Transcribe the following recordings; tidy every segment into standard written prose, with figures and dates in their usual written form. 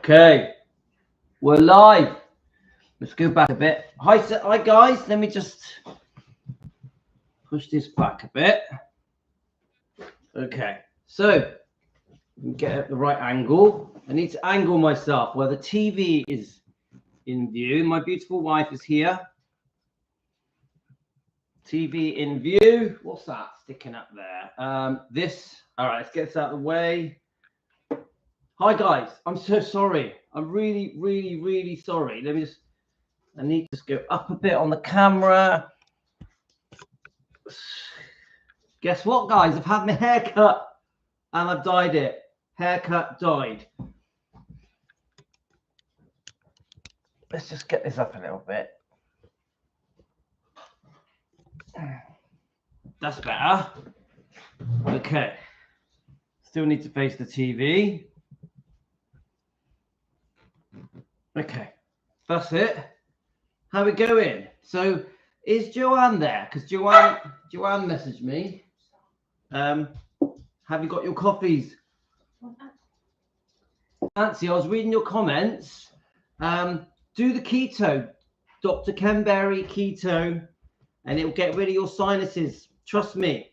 Okay, we're live. Let's go back a bit. Hi guys. Let me just push this back a bit. Okay, so get at the right angle. I need to angle myself where the TV is in view. My beautiful wife is here. TV in view. What's that sticking up there? All right, let's get this out of the way. Hi guys, I'm so sorry. I'm really sorry. I need to just go up a bit on the camera. Guess what, guys? I've had my hair cut and I've dyed it. Haircut, dyed. Let's just get this up a little bit. That's better. Okay. Still need to face the TV. Okay. That's it. How we going? So is Joanne there? Because Joanne messaged me. Have you got your coffees? Nancy, I was reading your comments. Do the keto, Dr. Ken Berry keto, and it will get rid of your sinuses. Trust me.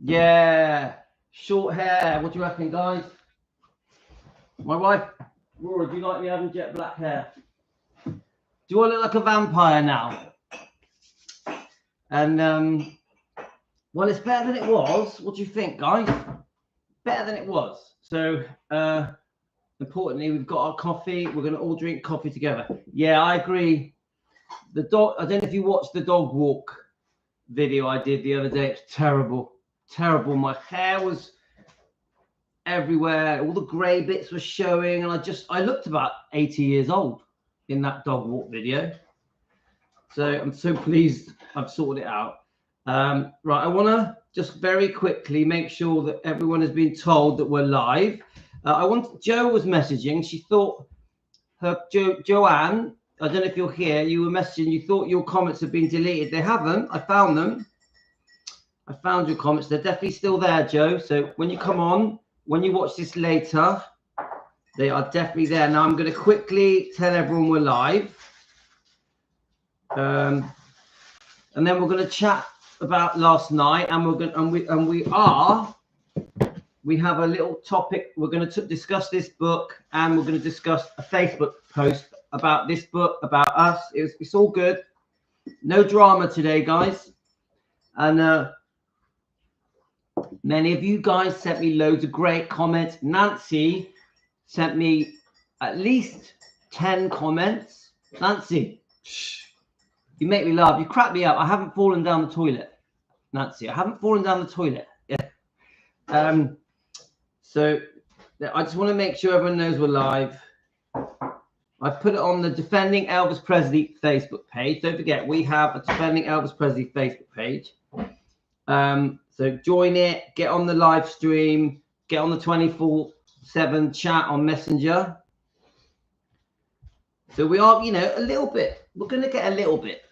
Yeah, short hair. What do you reckon, guys? My wife, Laura, do you like me having jet black hair? Do I look like a vampire now? And well, it's better than it was. What do you think, guys? Better than it was. So importantly, we've got our coffee. We're going to all drink coffee together. Yeah, I agree. The dog. I don't know if you watched the dog walk video I did the other day. It's terrible, terrible. My hair was everywhere. All the grey bits were showing, and I looked about 80 years old in that dog walk video. So I'm so pleased I've sorted it out. Right, I want to just very quickly make sure that everyone has been told that we're live. Jo was messaging. She thought Joanne, I don't know if you're here, you were messaging, you thought your comments had been deleted. They haven't. I found them. I found your comments. They're definitely still there, Jo. So when you come on, when you watch this later, they are definitely there. Now I'm going to quickly tell everyone we're live. And then we're going to chat about last night, and we have a little topic. We're going to discuss this book, and we're going to discuss a Facebook post about this book, about us. It's all good. No drama today, guys. And many of you guys sent me loads of great comments. Nancy sent me at least 10 comments. Nancy, you make me laugh. You crack me up. I haven't fallen down the toilet, Nancy. I haven't fallen down the toilet. Yeah. So I just want to make sure everyone knows we're live. I've put it on the Defending Elvis Presley Facebook page. Don't forget, we have a Defending Elvis Presley Facebook page. So join it, get on the live stream, get on the 24/7 chat on Messenger. So we are, a little bit, we're going to get a little bit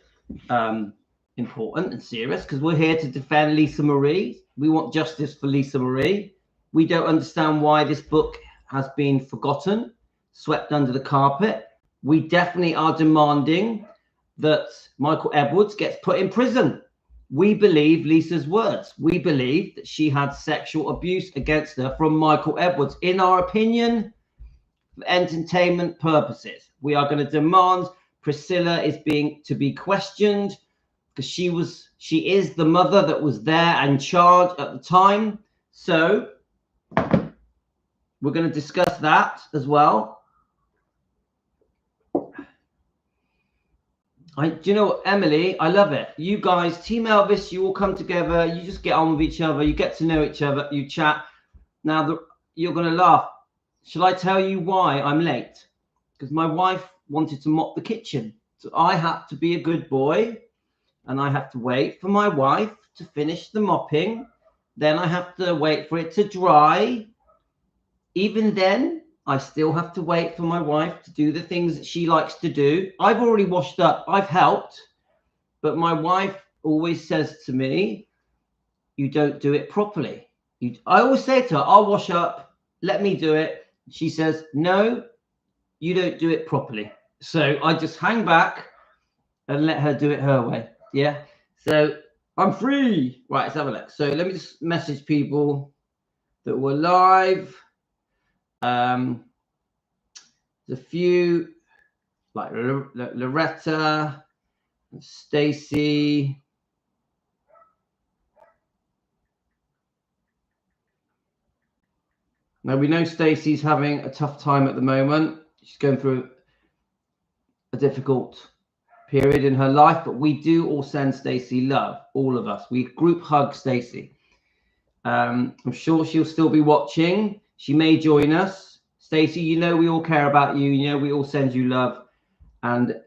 important and serious, because we're here to defend Lisa Marie. We want justice for Lisa Marie. We don't understand why this book has been forgotten, swept under the carpet. We definitely are demanding that Michael Edwards gets put in prison. We believe Lisa's words. We believe that she had sexual abuse against her from Michael Edwards. In our opinion, for entertainment purposes, we are going to demand Priscilla is to be questioned, because she is the mother that was there and in charge at the time. So we're going to discuss that as well. Do you know what, Emily? I love it. You guys, Team Elvis, you all come together. You just get on with each other. You get to know each other. You chat. Now, you're going to laugh. Shall I tell you why I'm late? Because my wife wanted to mop the kitchen. So I have to be a good boy, and I have to wait for my wife to finish the mopping. Then I have to wait for it to dry. Even then, I still have to wait for my wife to do the things that she likes to do. I've already washed up. I've helped. But my wife always says to me, you don't do it properly. I always say to her, I'll wash up, let me do it. She says, no, you don't do it properly. So I just hang back and let her do it her way. Yeah. So I'm free. Right, let's have a look. So let me just message people that were live. There's a few like Loretta, Stacy. Now we know Stacey's having a tough time at the moment. She's going through a difficult period in her life, but we do all send Stacey love, all of us. We group hug Stacey. I'm sure she'll still be watching. She may join us. Stacey, you know we all care about you. You know we all send you love, and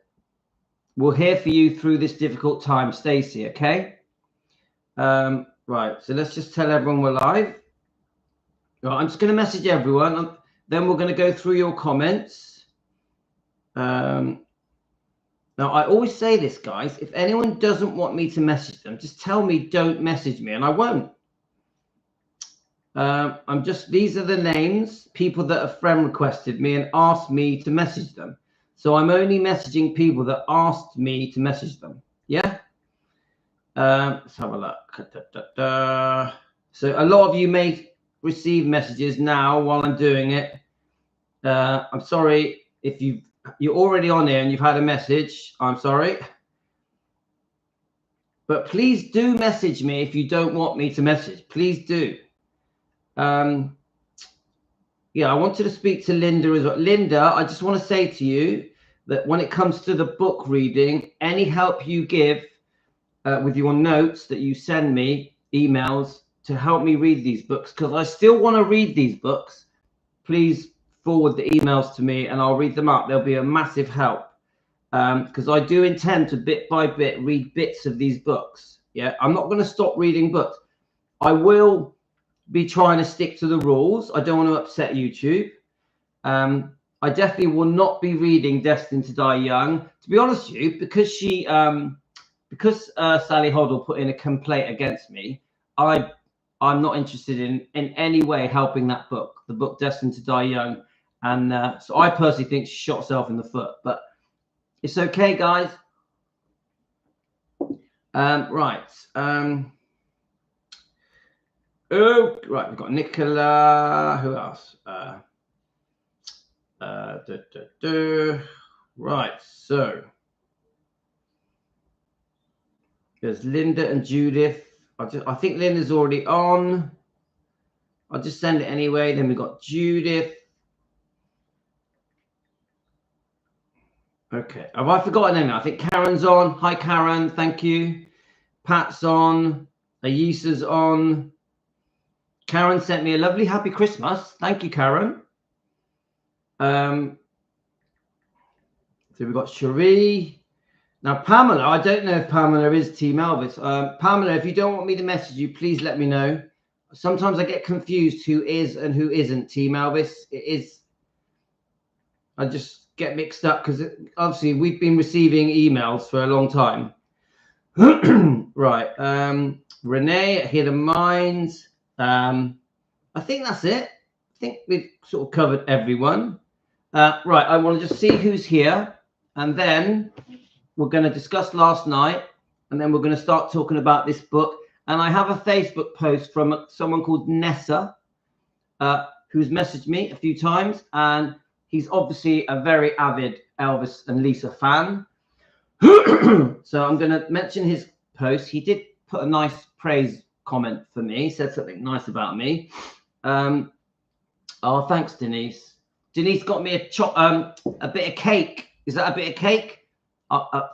we're here for you through this difficult time, Stacey. Okay. Right. So let's just tell everyone we're live. Right, I'm just going to message everyone. Then we're going to go through your comments. Now, I always say this, guys. If anyone doesn't want me to message them, just tell me, don't message me, and I won't. These are the names, people that have friend requested me and asked me to message them. So I'm only messaging people that asked me to message them. Yeah? Let's have a look. So a lot of you may receive messages now while I'm doing it. I'm sorry if you're already on here and you've had a message. I'm sorry. But please do message me if you don't want me to message. Please do. Yeah, I wanted to speak to Linda as well. Linda, I just want to say to you that when it comes to the book reading, any help you give with your notes that you send me, emails, to help me read these books, because I still want to read these books, please forward the emails to me and I'll read them up. They'll be a massive help, because I do intend to bit by bit read bits of these books. Yeah, I'm not going to stop reading books. I will be trying to stick to the rules. I don't want to upset YouTube. I definitely will not be reading Destined to Die Young, to be honest with you, because Sally Hoddle put in a complaint against me. I'm not interested in any way helping that book, the book Destined to Die Young. And so I personally think she shot herself in the foot, but it's okay, guys. Right. Oh, right. We've got Nicola. Who else? Right. So there's Linda and Judith. I think Linda's already on. I'll just send it anyway. Then we've got Judith. Okay. Have I forgotten anything? I think Karen's on. Hi, Karen. Thank you. Pat's on. Ayisa's on. Karen sent me a lovely happy Christmas. Thank you, Karen. So we've got Cherie. Now, Pamela, I don't know if Pamela is Team Elvis. Pamela, if you don't want me to message you, please let me know. Sometimes I get confused who is and who isn't Team Elvis. It is. I just get mixed up because obviously we've been receiving emails for a long time. Right. Renee, Hidden Minds. I think that's it. I think we've sort of covered everyone. Right. I want to just see who's here, and then we're going to discuss last night, and then we're going to start talking about this book. And I have a Facebook post from someone called Nessa, who's messaged me a few times, and he's obviously a very avid Elvis and Lisa fan. So I'm going to mention his post. He did put a nice praise comment for me, said something nice about me. Oh, thanks, Denise. Denise got me a bit of cake. Is that a bit of cake?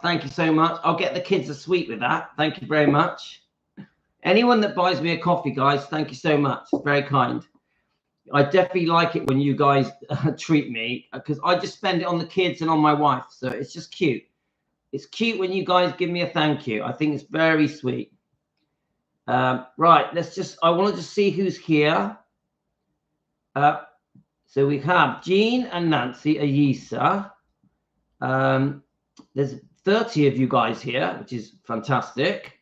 Thank you so much. I'll get the kids a sweet with that. Thank you very much. Anyone that buys me a coffee, guys, thank you so much. It's very kind. I definitely like it when you guys treat me, because I just spend it on the kids and on my wife. So it's just cute. It's cute when you guys give me a thank you. I think it's very sweet. Right, I want to just see who's here. So we have Jean and Nancy Ayisa. There's 30 of you guys here, which is fantastic.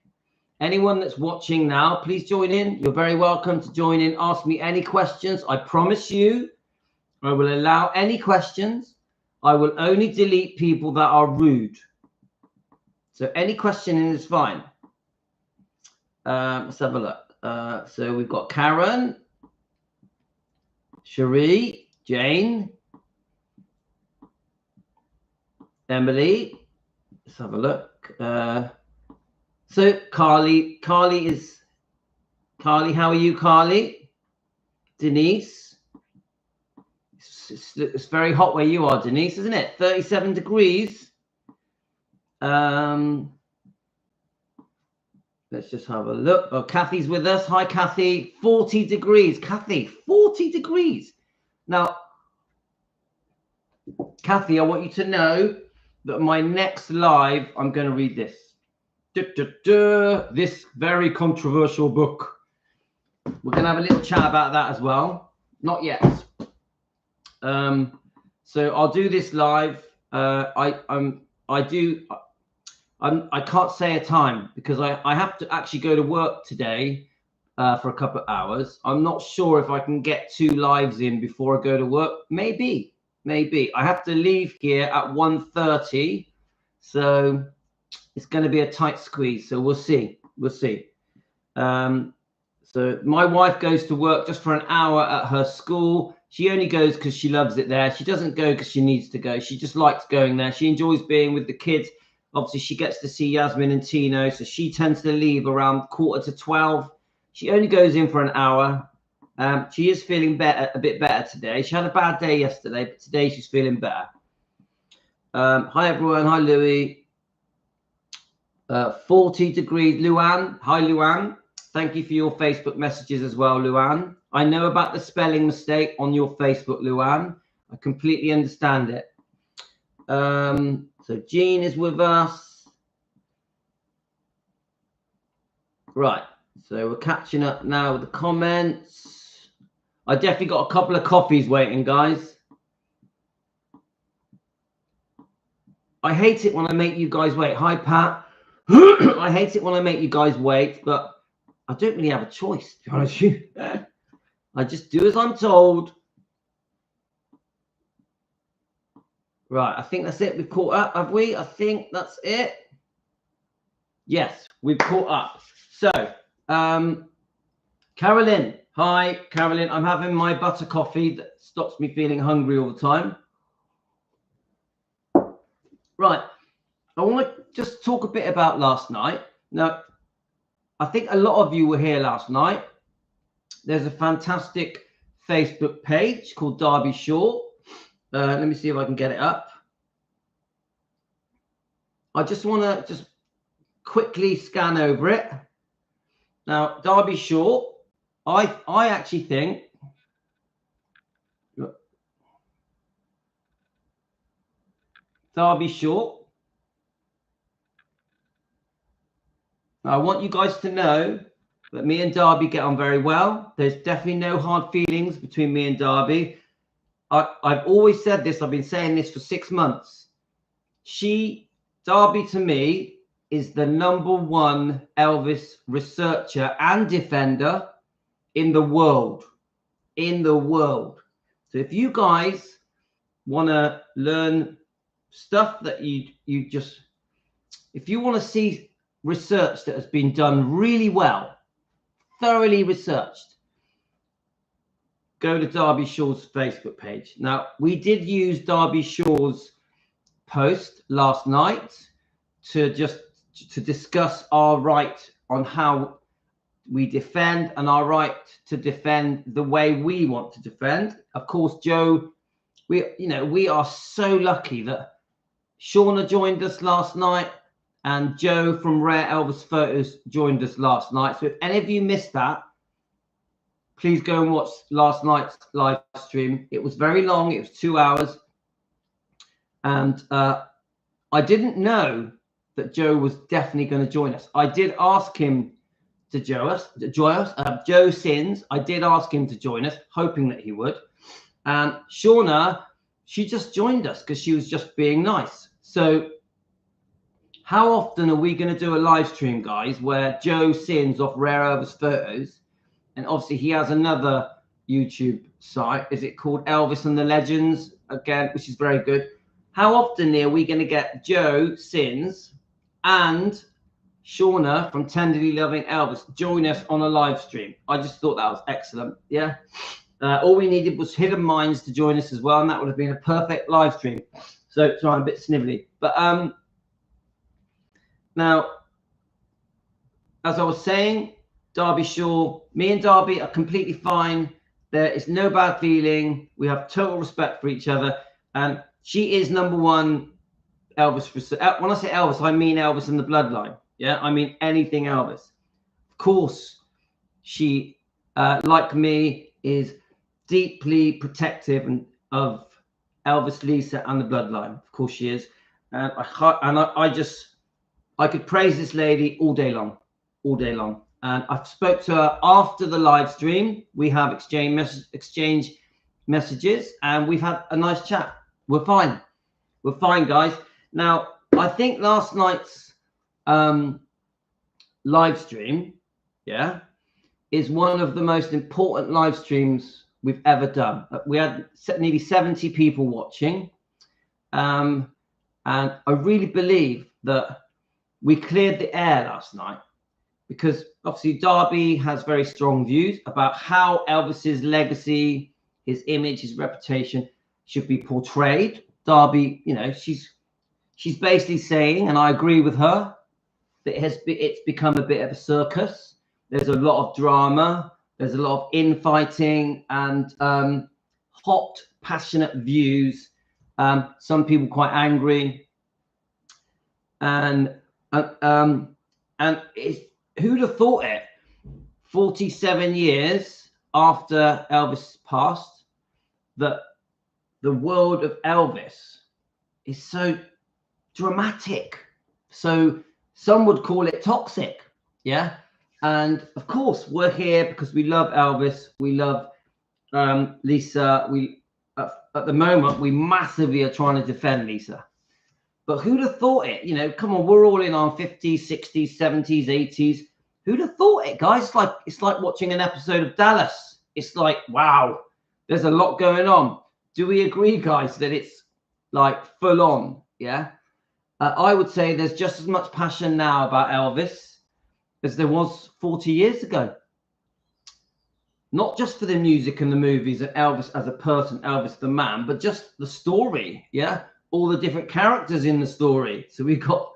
Anyone that's watching now, please join in. You're very welcome to join in. Ask me any questions. I promise you, I will allow any questions. I will only delete people that are rude. So any questioning is fine. Let's have a look. So we've got Karen, Cherie, Jane, Emily. Let's have a look. So Carly, how are you, Carly? Denise. It's very hot where you are, Denise, isn't it? 37 degrees. Let's just have a look. Oh, Kathy's with us. Hi, Kathy. 40 degrees. Kathy, 40 degrees. Now, Kathy, I want you to know that my next live, I'm going to read this. This very controversial book. We're going to have a little chat about that as well. Not yet. So I'll do this live. I can't say a time because I have to actually go to work today for a couple of hours. I'm not sure if I can get 2 lives in before I go to work. Maybe. I have to leave here at 1:30. So it's going to be a tight squeeze. So we'll see. So my wife goes to work just for an hour at her school. She only goes because she loves it there. She doesn't go because she needs to go. She just likes going there. She enjoys being with the kids. Obviously, she gets to see Yasmin and Tino, so she tends to leave around 11:45. She only goes in for an hour. She is feeling a bit better today. She had a bad day yesterday, but today she's feeling better. Hi, everyone. Hi, Louis. 40 degrees. Luan. Hi, Luan. Thank you for your Facebook messages as well, Luan. I know about the spelling mistake on your Facebook, Luan. I completely understand it. So Jean is with us. Right. So we're catching up now with the comments. I definitely got a couple of coffees waiting, guys. I hate it when I make you guys wait. Hi, Pat. I hate it when I make you guys wait, but I don't really have a choice, to be honest with you. I just do as I'm told. Right, I think that's it. We've caught up, have we? I think that's it. Yes, we've caught up. So, Carolyn. Hi, Carolyn. I'm having my butter coffee that stops me feeling hungry all the time. Right. I want to just talk a bit about last night. Now, I think a lot of you were here last night. There's a fantastic Facebook page called Derby Shore. Let me see if I can get it up. I just want to just quickly scan over it. Now, Derby Shore, I actually think Derby Shore. I want you guys to know that me and Derby get on very well. There's definitely no hard feelings between me and Derby. I've always said this. I've been saying this for 6 months. Derby to me is the #1 Elvis researcher and defender in the world. So if you guys want to learn stuff that you just, if you want to see research that has been done really well, thoroughly researched, go to Derby Shore's Facebook page. Now, we did use Derby Shore's post last night to discuss our right on how we defend and our right to defend the way we want to defend. Of course, Joe, we are so lucky that Shauna joined us last night and Joe from Rare Elvis Photos joined us last night. So if any of you missed that, please go and watch last night's live stream. It was very long. It was 2 hours. And I didn't know that Joe was definitely going to join us. I did ask him to join us. Joe Sins, I did ask him to join us, hoping that he would. And Shauna, she just joined us because she was just being nice. So how often are we going to do a live stream, guys, where Joe sins off Rare Elvis photos? And obviously he has another YouTube site. Is it called Elvis and the Legends? Again, which is very good. How often are we going to get Joe Sins and Shauna from Tenderly Loving Elvis join us on a live stream? I just thought that was excellent. Yeah. All we needed was Hidden Minds to join us as well, and that would have been a perfect live stream. So sorry, I'm a bit snivelly. But now, as I was saying, Derby Shaw, me and Derby are completely fine. There is no bad feeling. We have total respect for each other. And she is #1 Elvis. When I say Elvis, I mean Elvis in the bloodline. Yeah, I mean anything Elvis. Of course, she, like me, is deeply protective of Elvis, Lisa, and the bloodline. Of course, she is. And I could praise this lady all day long, all day long. And I spoke to her after the live stream. We have exchanged messages, and we've had a nice chat. We're fine. We're fine, guys. Now, I think last night's live stream, yeah, is one of the most important live streams we've ever done. We had nearly 70 people watching. And I really believe that we cleared the air last night, because obviously Derby has very strong views about how Elvis's legacy, his image, his reputation should be portrayed. Derby, you know, she's basically saying, and I agree with her, that it's become a bit of a circus. There's a lot of drama. There's a lot of infighting and hot, passionate views. Some people quite angry, and it's, who'd have thought it? 47 years after Elvis passed, that the world of Elvis is so dramatic. So some would call it toxic. Yeah. And of course, we're here because we love Elvis. We love Lisa. We at the moment, we massively are trying to defend Lisa. But who'd have thought it? You know, come on, we're all in on 50s, 60s, 70s, 80s. Who'd have thought it, guys? It's like watching an episode of Dallas. It's like, wow, there's a lot going on. Do we agree, guys, that it's like full on? Yeah. I would say there's just as much passion now about Elvis as there was 40 years ago. Not just for the music and the movies and Elvis as a person, Elvis the man, but just the story. Yeah. All the different characters in the story. So we've got,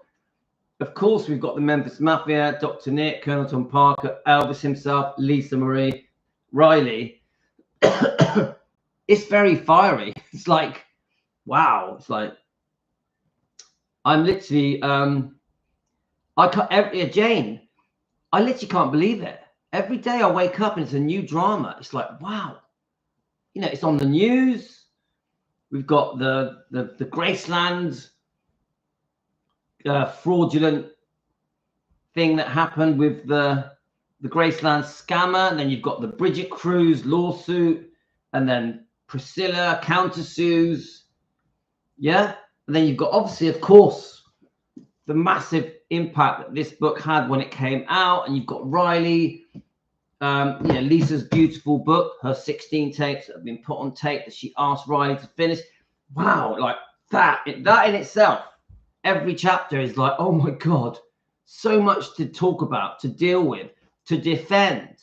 of course, we've got the Memphis Mafia, Dr. Nick, Colonel Tom Parker, Elvis himself, Lisa Marie, Riley. It's very fiery. It's like, wow. It's like, I'm literally, Jane, I literally can't believe it. Every day I wake up and it's a new drama. It's like, wow. You know, it's on the news. We've got the Graceland fraudulent thing that happened with the Graceland scammer. And then you've got the Brigitte Kruse lawsuit, and then Priscilla countersues. Yeah. And then you've got, obviously, of course, the massive impact that this book had when it came out. And you've got Riley, you know, Lisa's beautiful book, her 16 tapes that have been put on tape that she asked Riley to finish. Wow, like that in itself, every chapter is like, oh my God, so much to talk about, to deal with, to defend,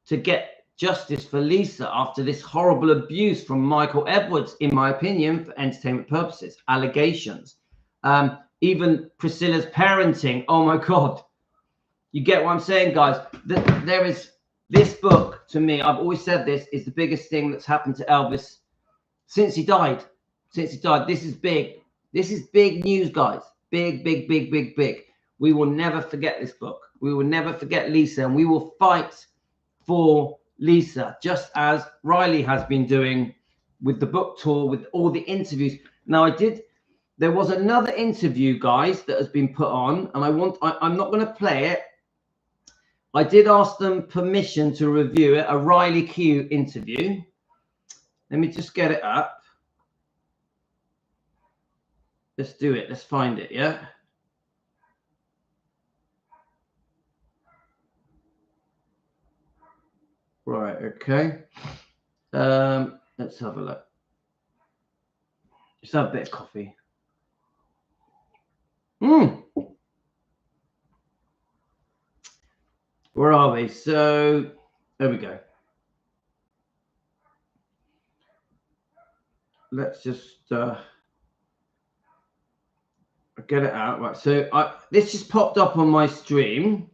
to get justice for Lisa after this horrible abuse from Michael Edwards, in my opinion, for entertainment purposes, allegations. Even Priscilla's parenting. Oh my God. You get what I'm saying, guys? There is this book, to me, I've always said this, is the biggest thing that's happened to Elvis since he died. Since he died. This is big. This is big news, guys. Big, big, big, big, big. We will never forget this book. We will never forget Lisa, and we will fight for Lisa, just as Riley has been doing with the book tour, with all the interviews. Now, there was another interview, guys, that has been put on, and I'm not going to play it. I did ask them permission to review it, a Riley Q interview. Let me just get it up. Let's do it. Let's find it, yeah? Right, okay. Let's have a look. Just have a bit of coffee. Where are we? So there we go. Let's just get it out. Right. So this just popped up on my stream.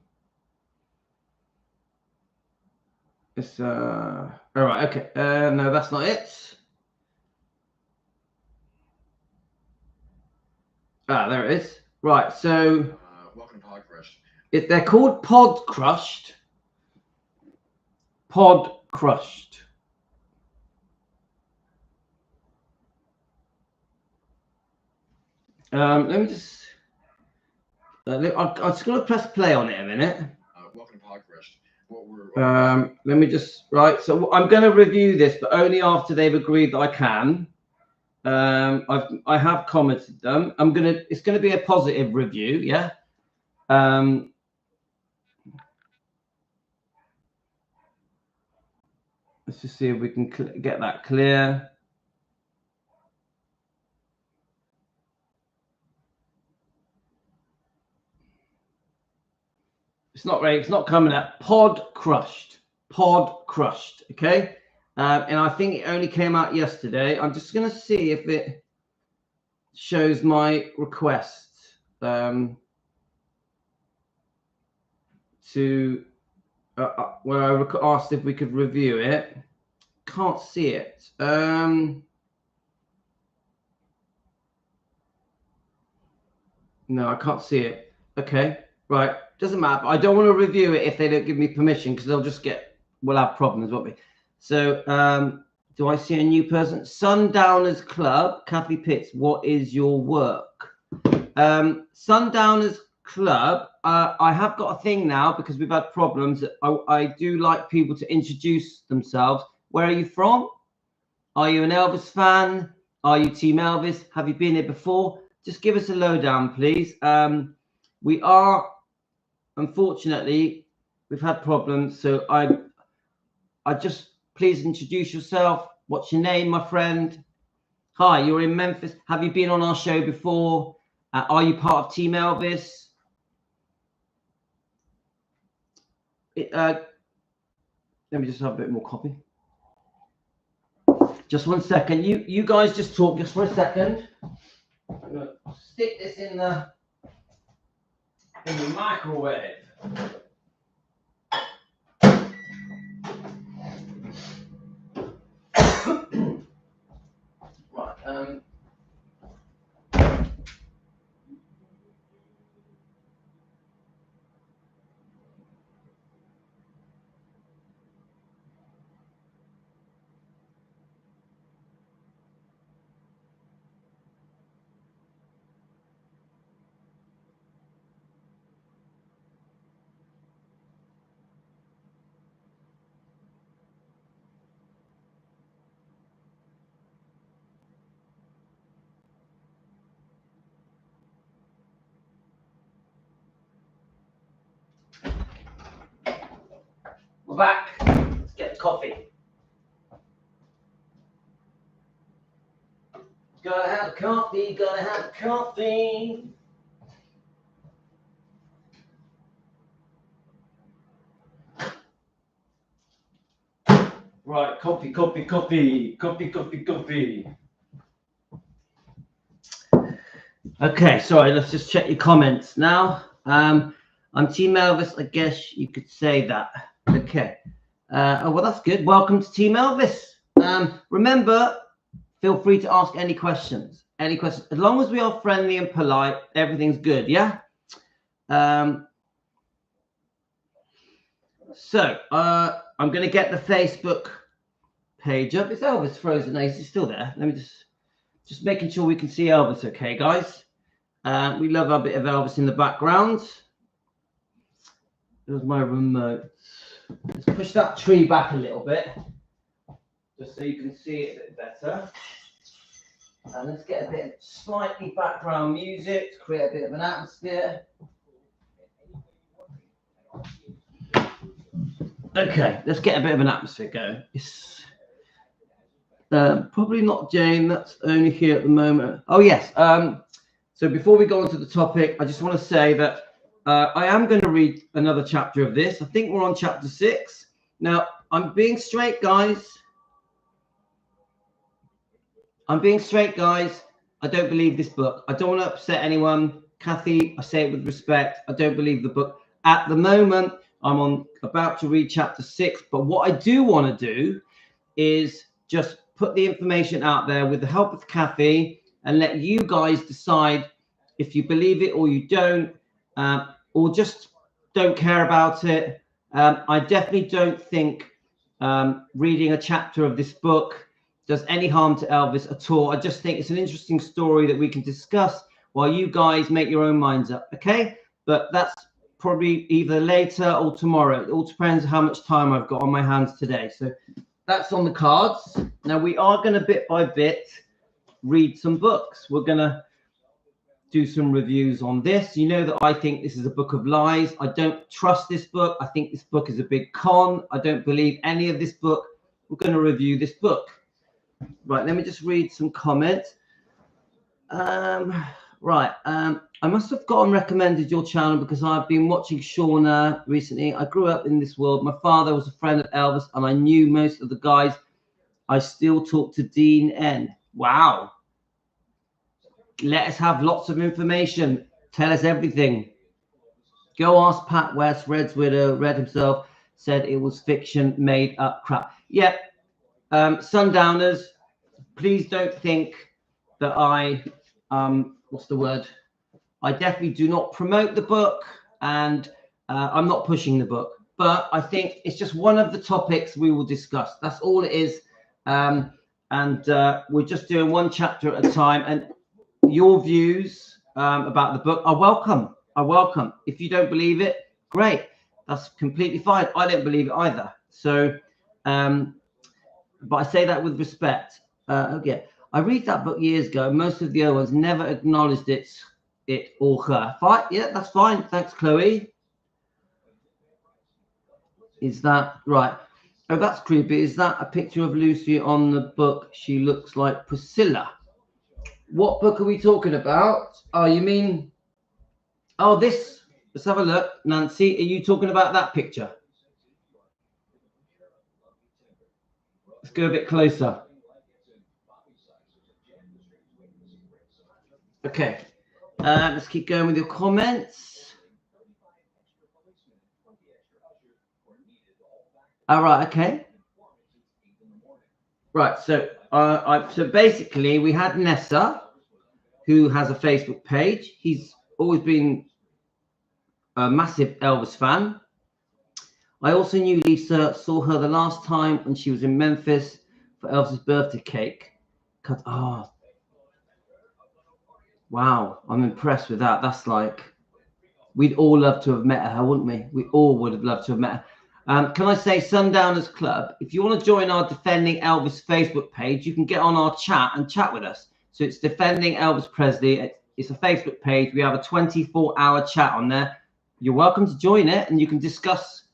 It's all right. Okay. No, that's not it. There it is. Right. So welcome to Pod Crushed. They're called Pod Crushed. Pod Crushed. Let me just. I'm just going to press play on it a minute. Welcome to Pod Crushed. Let me just. Right. So I'm going to review this, but only after they've agreed that I can. I have commented them. It's going to be a positive review. Yeah. Let's just see if we can get that clear. It's not coming up. Pod Crushed. Okay. And I think it only came out yesterday. I'm just going to see if it shows my request to where I asked if we could review it. Can't see it. No, I can't see it. Okay, right. Doesn't matter. I don't want to review it if they don't give me permission, because we'll have problems, won't we? So, do I see a new person? Sundowners Club, Kathy Pitts. What is your work? Sundowners Club. I have got a thing now because we've had problems. I do like people to introduce themselves. Where are you from? Are you an Elvis fan? Are you Team Elvis? Have you been here before? Just give us a lowdown, please. We are, unfortunately, we've had problems. So I just, please introduce yourself. What's your name, my friend? Hi, you're in Memphis. Have you been on our show before? Are you part of Team Elvis? Let me just have a bit more coffee. Just 1 second. You guys just talk just for a second. I'm gonna stick this in the microwave. Right. We're back. Let's get the coffee. Gotta have coffee, gotta have coffee. Right, coffee. Okay, sorry, let's just check your comments now. I'm Team Elvis, I guess you could say that. Okay. Oh, well, that's good. Welcome to Team Elvis. Remember, feel free to ask any questions. Any questions. As long as we are friendly and polite, everything's good, yeah? So, I'm going to get the Facebook page up. Is Elvis frozen? No, he's still there. Let me just making sure we can see Elvis, okay, guys? We love our bit of Elvis in the background. There's my remote. Let's push that tree back a little bit, just so you can see it a bit better. And let's get a bit of slightly background music to create a bit of an atmosphere. Okay, let's get a bit of an atmosphere going. It's probably not Jane. That's only here at the moment. Oh yes. So before we go on to the topic, I just want to say that I am going to read another chapter of this. I think we're on chapter 6 now. I'm being straight, guys. I don't believe this book. I don't want to upset anyone. Kathy, I say it with respect. I don't believe the book. At the moment, I'm about to read chapter 6. But what I do want to do is just put the information out there with the help of Kathy and let you guys decide if you believe it or you don't, or just don't care about it. I definitely don't think reading a chapter of this book does any harm to Elvis at all. I just think it's an interesting story that we can discuss while you guys make your own minds up, okay? But that's probably either later or tomorrow. It all depends how much time I've got on my hands today. So that's on the cards. Now we are going to bit by bit read some books. We're going to do some reviews on this. You know that I think this is a book of lies. I don't trust this book. I think this book is a big con. I don't believe any of this book. We're going to review this book. Right, let me just read some comments. Right, I must have gotten recommended your channel because I've been watching Shauna recently. I grew up in this world. My father was a friend of Elvis and I knew most of the guys. I still talk to Dean N. Wow. Let us have lots of information. Tell us everything. Go ask Pat West, Red's widow, Red himself said it was fiction, made up crap. Yeah, Sundowners, please don't think that I, what's the word? I definitely do not promote the book and I'm not pushing the book. But I think it's just one of the topics we will discuss. That's all it is. And we're just doing one chapter at a time. And your views about the book are welcome. If you don't believe it, great. That's completely fine. I don't believe it either. So, but I say that with respect. Okay, I read that book years ago. Most of the other ones never acknowledged it or her. Fine. Yeah, that's fine. Thanks, Chloe. Is that right? Oh, that's creepy. Is that a picture of Lucy on the book? She looks like Priscilla. What book are we talking about? Oh, you mean... Oh, this. Let's have a look. Nancy, are you talking about that picture? Let's go a bit closer. Okay. Let's keep going with your comments. All right. Okay. Right. So, so basically, we had Nessa, who has a Facebook page. He's always been a massive Elvis fan. I also knew Lisa, saw her the last time when she was in Memphis for Elvis's birthday cake. Oh, wow, I'm impressed with that. That's like, we'd all love to have met her, wouldn't we? We all would have loved to have met her. Can I say, Sundowners Club, if you want to join our Defending Elvis Facebook page, you can get on our chat and chat with us. So it's Defending Elvis Presley. It's a Facebook page. We have a 24-hour chat on there. You're welcome to join it, and you can discuss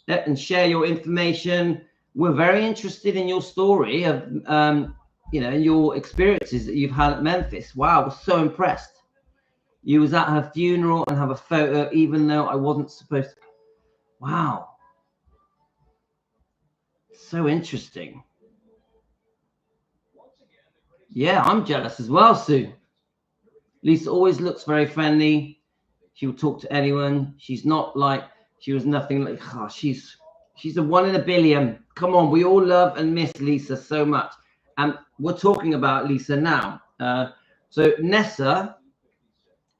it and share your information. We're very interested in your story of, you know, your experiences that you've had at Memphis. Wow, I was so impressed. You was at her funeral and have a photo, even though I wasn't supposed to. Wow. So interesting. Yeah, I'm jealous as well, Sue. Lisa always looks very friendly. She will talk to anyone. She's not like, she was nothing like, oh, she's a 1 in a billion. Come on, we all love and miss Lisa so much. And we're talking about Lisa now. So Nessa,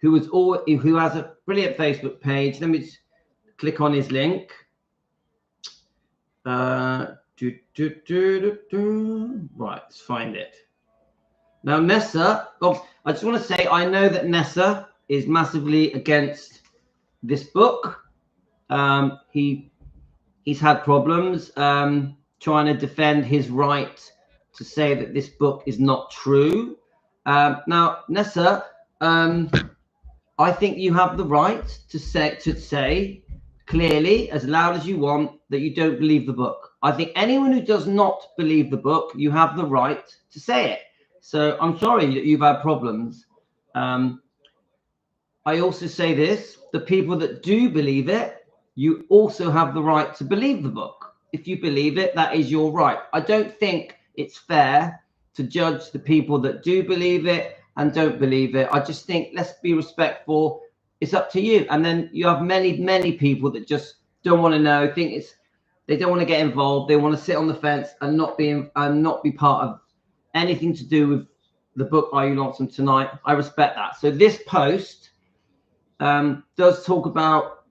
who has a brilliant Facebook page. Let me just click on his link. Right, let's find it. Now, Nessa, oh, I just want to say, I know that Nessa is massively against this book. He's had problems trying to defend his right to say that this book is not true. Now, Nessa, I think you have the right to say clearly, as loud as you want, that you don't believe the book. I think anyone who does not believe the book, you have the right to say it. So I'm sorry that you've had problems. I also say this, the people that do believe it, you also have the right to believe the book. If you believe it, that is your right. I don't think it's fair to judge the people that do believe it and don't believe it. I just think let's be respectful. It's up to you. And then you have many people that just don't want to know, they don't want to get involved. They want to sit on the fence and not be part of anything to do with the book Are You Lonesome Tonight. I respect that. So this post does talk about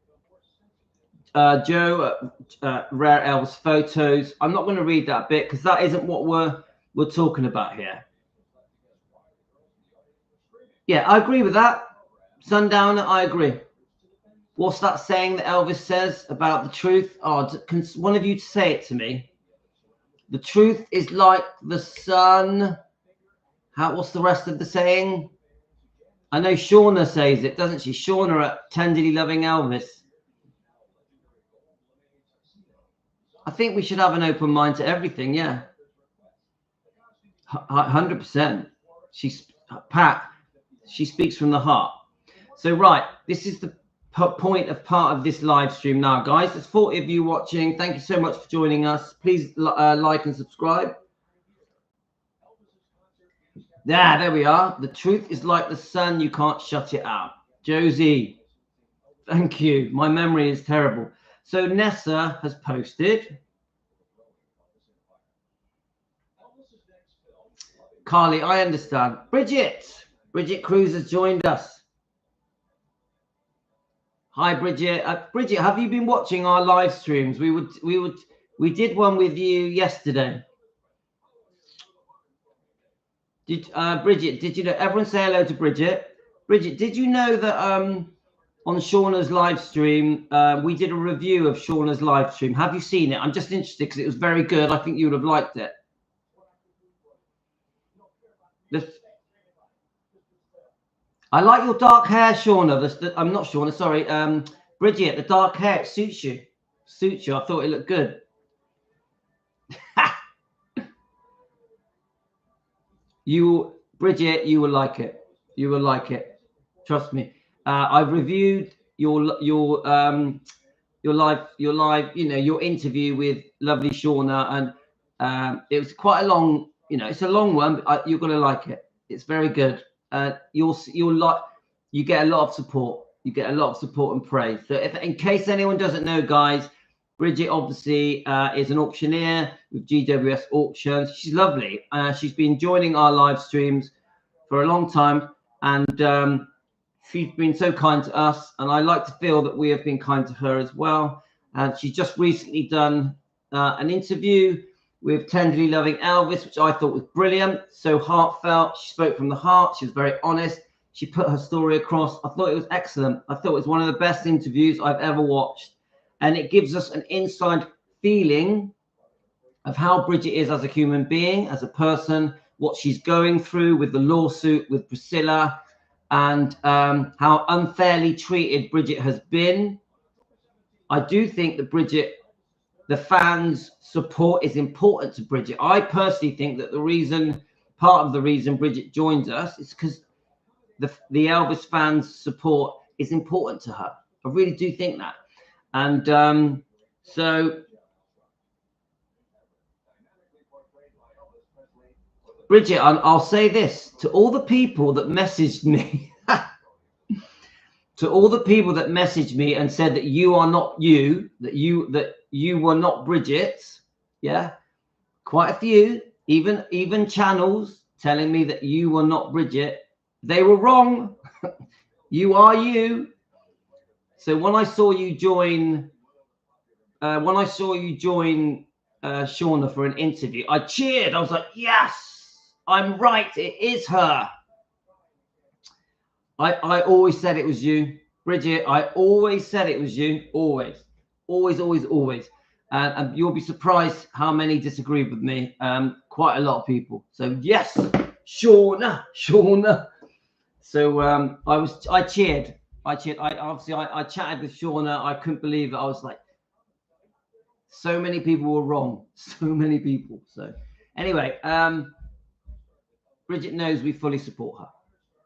Joe Rare Elvis photos. I'm not going to read that bit because that isn't what we're talking about here. Yeah, I agree with that. Sundowner, I agree. What's that saying that Elvis says about the truth? Oh, can one of you say it to me? The truth is like the sun. What's the rest of the saying? I know Shauna says it, doesn't she? Shauna at Tenderly Loving Elvis. I think we should have an open mind to everything, yeah. 100%. Pat, she speaks from the heart. So, right, this is the point of part of this live stream now, guys. There's 40 of you watching. Thank you so much for joining us. Please like and subscribe. Yeah, there we are. The truth is like the sun. You can't shut it out. Josie, thank you. My memory is terrible. So Nessa has posted. Carly, I understand. Brigitte Kruse has joined us. Hi, Brigitte. Brigitte, have you been watching our live streams? We did one with you yesterday. Brigitte, did you know? Everyone say hello to Brigitte. Brigitte, did you know that on Shauna's live stream, we did a review of Shauna's live stream? Have you seen it? I'm just interested because it was very good. I think you would have liked it. I like your dark hair, Shauna. I'm not Shauna, sorry. Brigitte, the dark hair, it suits you. Suits you. I thought it looked good. Brigitte, you will like it. You will like it. Trust me. I've reviewed your live, your interview with lovely Shauna, and it was quite a long, it's a long one, but you're gonna like it. It's very good. You get a lot of support. You get a lot of support and praise. So in case anyone doesn't know, guys, Brigitte obviously is an auctioneer with GWS Auctions. She's lovely. She's been joining our live streams for a long time, and she's been so kind to us, and I like to feel that we have been kind to her as well. And she's just recently done an interview with Tenderly Loving Elvis, which I thought was brilliant, so heartfelt. She spoke from the heart. She was very honest. She put her story across. I thought it was excellent. I thought it was one of the best interviews I've ever watched. And it gives us an inside feeling of how Brigitte is as a human being, as a person, what she's going through with the lawsuit with Priscilla, and how unfairly treated Brigitte has been. I do think that Brigitte, the fans' support is important to Brigitte. I personally think that part of the reason Brigitte joins us is because the Elvis fans' support is important to her. I really do think that. And so, Brigitte, I'll say this to all the people that messaged me, to all the people that messaged me and said that you are not you, that you were not Brigitte. Yeah, quite a few, even channels telling me that you were not Brigitte. They were wrong. You are you. So when I saw you join, Shauna for an interview, I cheered. I was like, yes, I'm right. It is her. I always said it was you, Brigitte. I always said it was you. Always. And you'll be surprised how many disagreed with me. Quite a lot of people. So yes, Shauna. So I cheered. I chatted with Shauna. I couldn't believe it. I was like, so many people were wrong. So many people. So anyway, Brigitte knows we fully support her.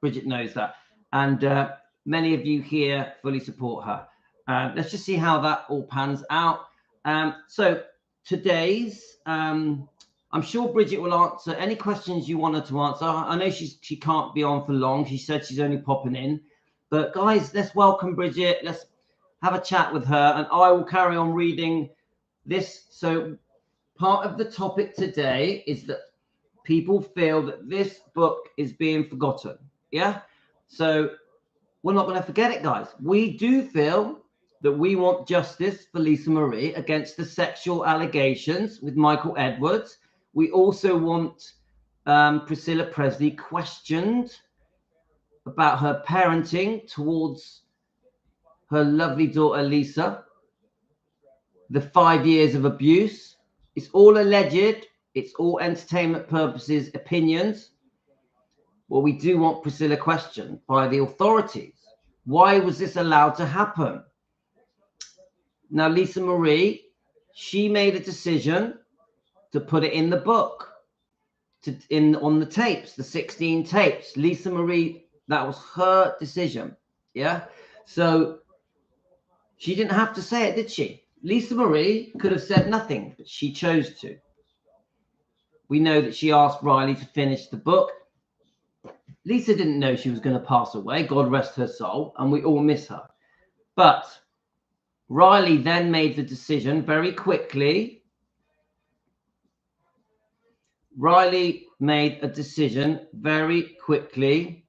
Brigitte knows that. And many of you here fully support her. Let's just see how that all pans out. So today's, I'm sure Brigitte will answer any questions you want her to answer. I know she can't be on for long. She said she's only popping in. But guys, let's welcome Brigitte. Let's have a chat with her. And I will carry on reading this. So part of the topic today is that people feel that this book is being forgotten. Yeah? So we're not going to forget it, guys. We do feel that we want justice for Lisa Marie against the sexual allegations with Michael Edwards. We also want Priscilla Presley questioned about her parenting towards her lovely daughter, Lisa. The 5 years of abuse. It's all alleged. It's all entertainment purposes, opinions. Well, we do want Priscilla questioned by the authorities. Why was this allowed to happen? Now, Lisa Marie, she made a decision to put it in the book, on the tapes, the 16 tapes. Lisa Marie, that was her decision. Yeah. So she didn't have to say it, did she? Lisa Marie could have said nothing, but she chose to. We know that she asked Riley to finish the book. Lisa didn't know she was going to pass away. God rest her soul. And we all miss her. But Riley then made the decision very quickly. Riley made a decision very quickly.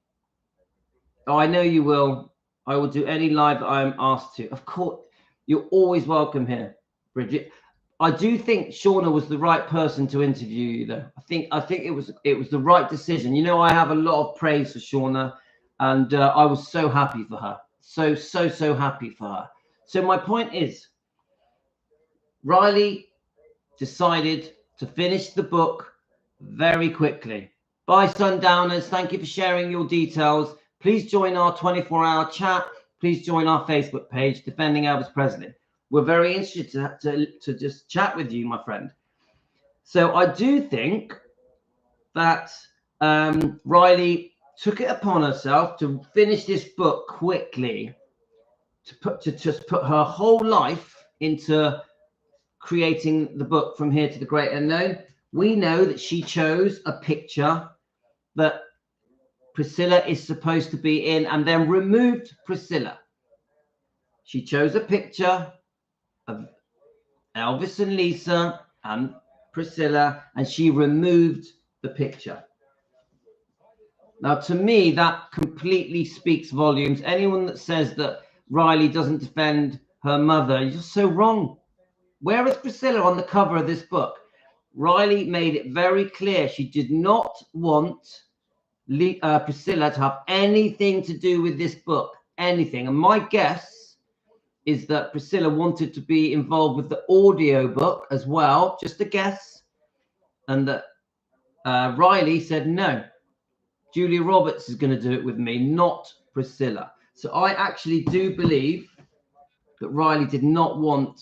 Oh, I know you will. I will do any live that I am asked to. Of course, you're always welcome here, Brigitte. I do think Shauna was the right person to interview you, though. I think it was the right decision. You know, I have a lot of praise for Shauna, and I was so happy for her. So happy for her. So my point is, Riley decided to finish the book very quickly. Bye, Sundowners. Thank you for sharing your details. Please join our 24-hour chat. Please join our Facebook page, Defending Elvis Presley. We're very interested to just chat with you, my friend. So I do think that Riley took it upon herself to finish this book quickly, to just put her whole life into creating the book From Here to the Great Unknown. We know that she chose a picture that Priscilla is supposed to be in and then removed Priscilla. She chose a picture of Elvis and Lisa and Priscilla, and she removed the picture. Now, to me, that completely speaks volumes. Anyone that says that Riley doesn't defend her mother, you're just so wrong. Where is Priscilla on the cover of this book? Riley made it very clear she did not want Priscilla to have anything to do with this book, anything. And my guess is that Priscilla wanted to be involved with the audio book as well, just a guess. And that Riley said, no, Julia Roberts is going to do it with me, not Priscilla. So I actually do believe that Riley did not want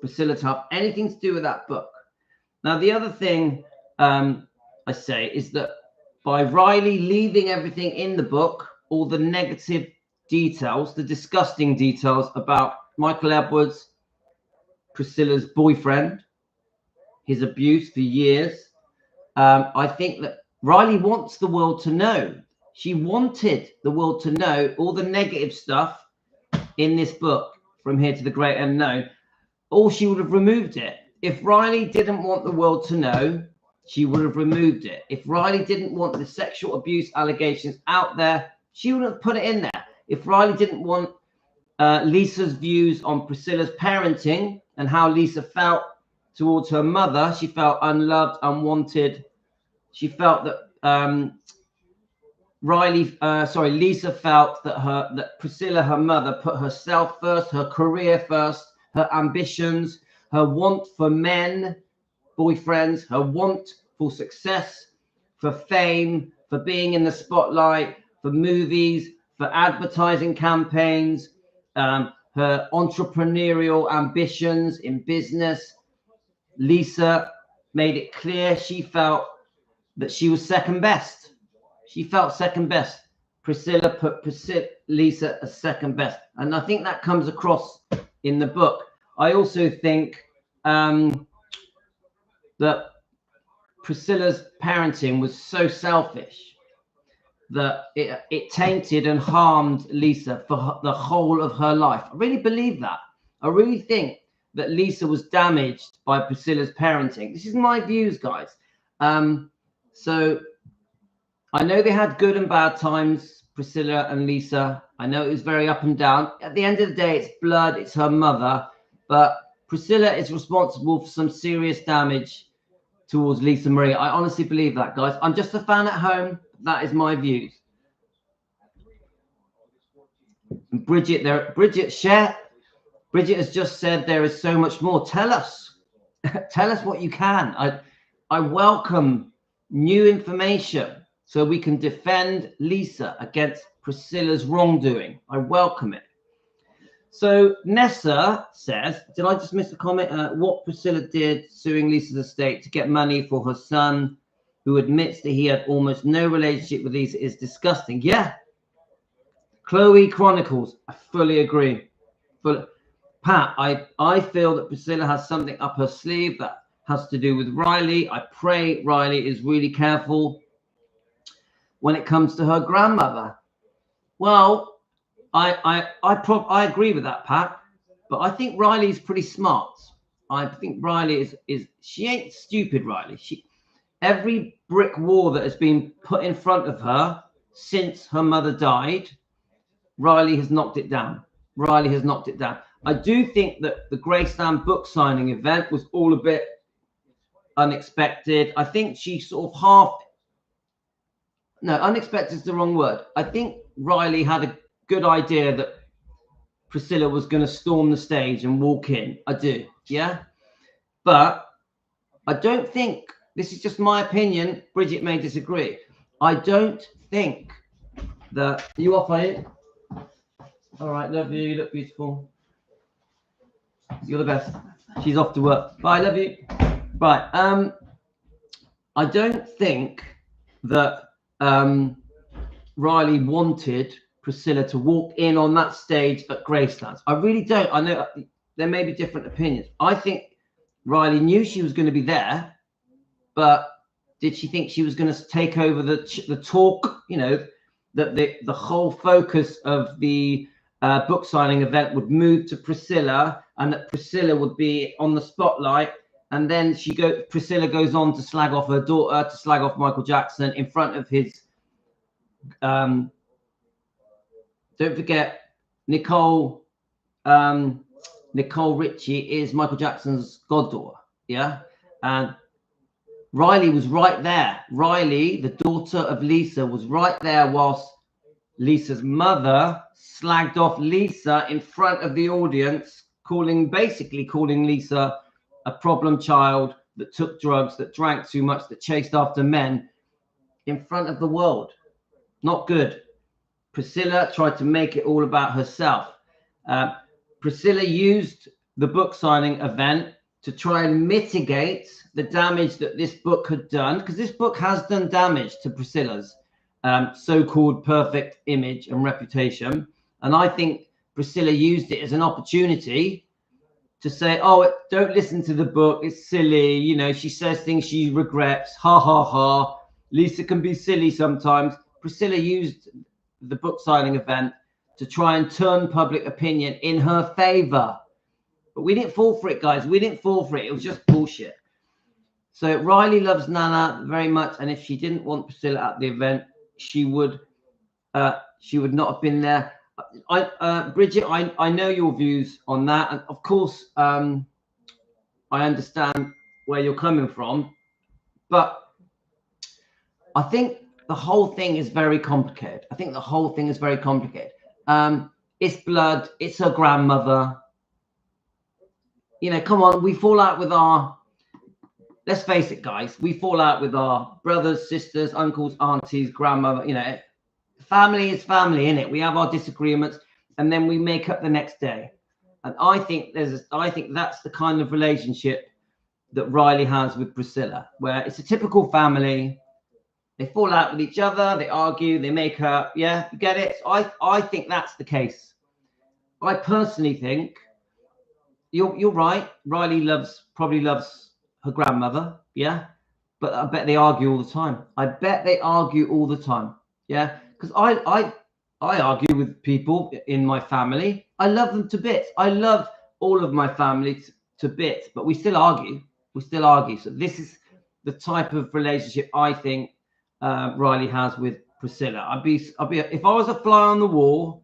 Priscilla to have anything to do with that book. Now, the other thing I say is that by Riley leaving everything in the book, all the negative details, the disgusting details about Michael Edwards, Priscilla's boyfriend, his abuse for years, I think that Riley wants the world to know. She wanted the world to know all the negative stuff in this book, From Here to the Great Unknown, or she would have removed it. If Riley didn't want the world to know, she would have removed it. If Riley didn't want the sexual abuse allegations out there, she would have put it in there. If Riley didn't want Lisa's views on Priscilla's parenting and how Lisa felt towards her mother, she felt unloved, unwanted. She felt that Lisa felt that Priscilla, her mother, put herself first, her career first, her ambitions, her want for men, boyfriends, her want for success, for fame, for being in the spotlight, for movies, for advertising campaigns, her entrepreneurial ambitions in business. Lisa made it clear she felt that she was second best. She felt second best. Priscilla put Lisa as second best. And I think that comes across in the book. I also think that Priscilla's parenting was so selfish that it tainted and harmed Lisa for the whole of her life. I really believe that. I really think that Lisa was damaged by Priscilla's parenting. This is my views, guys. So I know they had good and bad times, Priscilla and Lisa. I know it was very up and down. At the end of the day, it's blood, it's her mother. But Priscilla is responsible for some serious damage towards Lisa Marie. I honestly believe that, guys. I'm just a fan at home. That is my views. And Brigitte has just said there is so much more. Tell us. Tell us what you can. I welcome new information so we can defend Lisa against Priscilla's wrongdoing. I welcome it. So Nessa says, did I just miss a comment? What Priscilla did suing Lisa's estate to get money for her son, who admits that he had almost no relationship with Lisa, is disgusting. Yeah. Chloe Chronicles, I fully agree. But Pat, I feel that Priscilla has something up her sleeve that has to do with Riley. I pray Riley is really careful when it comes to her grandmother. Well, I agree with that, Pat, but I think Riley's pretty smart. I think Riley is she ain't stupid, Riley. Every brick wall that has been put in front of her since her mother died, Riley has knocked it down. Riley has knocked it down. I do think that the Graceland book signing event was all a bit unexpected. I think she sort of unexpected is the wrong word. I think Riley had a good idea that Priscilla was going to storm the stage and walk in. I do, yeah. But I don't think, this is just my opinion, Brigitte may disagree. I don't think that, you off, are you? All right, love you, you look beautiful. You're the best. She's off to work. Bye, love you. Right, I don't think that Riley wanted Priscilla to walk in on that stage at Graceland. I really don't. I know there may be different opinions. I think Riley knew she was going to be there, but did she think she was going to take over the talk? You know, that the whole focus of the book signing event would move to Priscilla, and that Priscilla would be on the spotlight. And then Priscilla goes on to slag off her daughter, to slag off Michael Jackson in front of his. Don't forget, Nicole Richie is Michael Jackson's goddaughter, yeah? And Riley was right there. Riley, the daughter of Lisa, was right there whilst Lisa's mother slagged off Lisa in front of the audience, basically calling Lisa a problem child that took drugs, that drank too much, that chased after men in front of the world. Not good. Priscilla tried to make it all about herself. Priscilla used the book signing event to try and mitigate the damage that this book had done, because this book has done damage to Priscilla's so-called perfect image and reputation. And I think Priscilla used it as an opportunity to say, oh, don't listen to the book. It's silly. You know, she says things she regrets. Ha, ha, ha. Lisa can be silly sometimes. Priscilla used the book signing event to try and turn public opinion in her favor. But we didn't fall for it, guys. We didn't fall for it. It was just bullshit. So Riley loves Nana very much. And if she didn't want Priscilla at the event, she would not have been there. Brigitte, I know your views on that. And of course, I understand where you're coming from. But I think the whole thing is very complicated. It's blood. It's her grandmother. You know, come on. We fall out with let's face it, guys. We fall out with our brothers, sisters, uncles, aunties, grandmother. You know, family is family, innit? We have our disagreements and then we make up the next day. And I think that's the kind of relationship that Riley has with Priscilla, where it's a typical family. They fall out with each other, they argue, they make up. Yeah, you get it? So I think that's the case. I personally think you're right. Riley probably loves her grandmother. Yeah, but I bet they argue all the time. Yeah, because I argue with people in my family. I love them to bits. I love all of my family to bits, but we still argue. So this is the type of relationship I think Riley has with Priscilla. I'd be if I was a fly on the wall,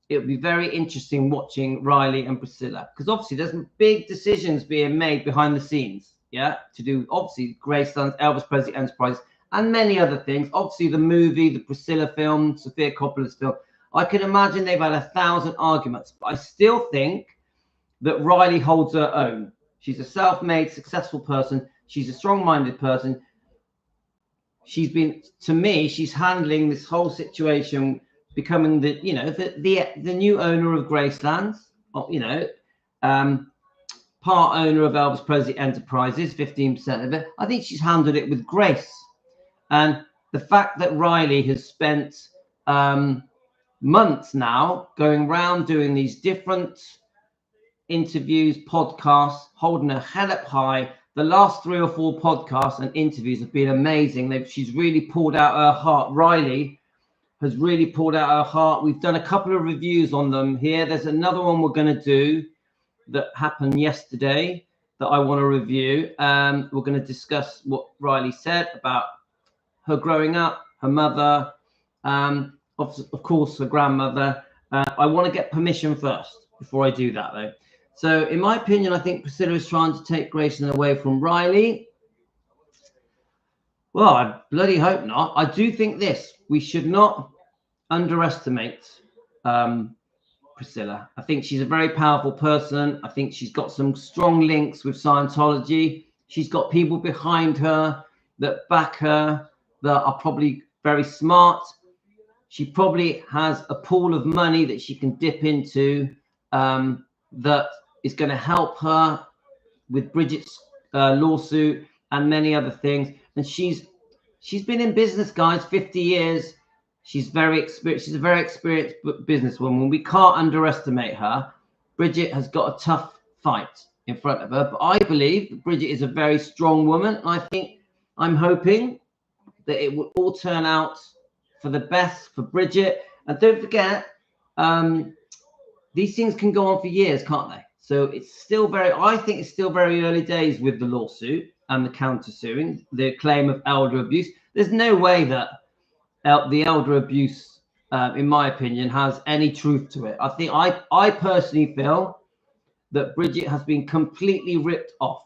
it would be very interesting watching Riley and Priscilla, because obviously there's some big decisions being made behind the scenes. Yeah, to do obviously Graceland's Elvis Presley Enterprise and many other things. Obviously the movie, the Priscilla film, Sofia Coppola's film. I can imagine they've had 1,000 arguments, but I still think that Riley holds her own. She's a self-made, successful person. She's a strong-minded person. She's handling this whole situation, becoming the new owner of Graceland, part owner of Elvis Presley Enterprises, 15% of it. I think she's handled it with grace. And the fact that Riley has spent months now going around doing these different interviews, podcasts, holding her head up high. The last 3 or 4 podcasts and interviews have been amazing. She's really pulled out her heart. Riley has really pulled out her heart. We've done a couple of reviews on them here. There's another one we're going to do that happened yesterday that I want to review. We're going to discuss what Riley said about her growing up, her mother, of course, her grandmother. I want to get permission first before I do that, though. So, in my opinion, I think Priscilla is trying to take Graceland away from Riley. Well, I bloody hope not. I do think this. We should not underestimate Priscilla. I think she's a very powerful person. I think she's got some strong links with Scientology. She's got people behind her that back her, that are probably very smart. She probably has a pool of money that she can dip into that is going to help her with Brigitte's lawsuit and many other things. And she's been in business, guys, 50 years. She's very experienced. She's a very experienced businesswoman. We can't underestimate her. Brigitte has got a tough fight in front of her, but I believe that Brigitte is a very strong woman. And I'm hoping that it will all turn out for the best for Brigitte. And don't forget, these things can go on for years, can't they? So I think it's still very early days with the lawsuit and the countersuing, the claim of elder abuse. There's no way that the elder abuse, in my opinion, has any truth to it. I personally feel that Brigitte has been completely ripped off.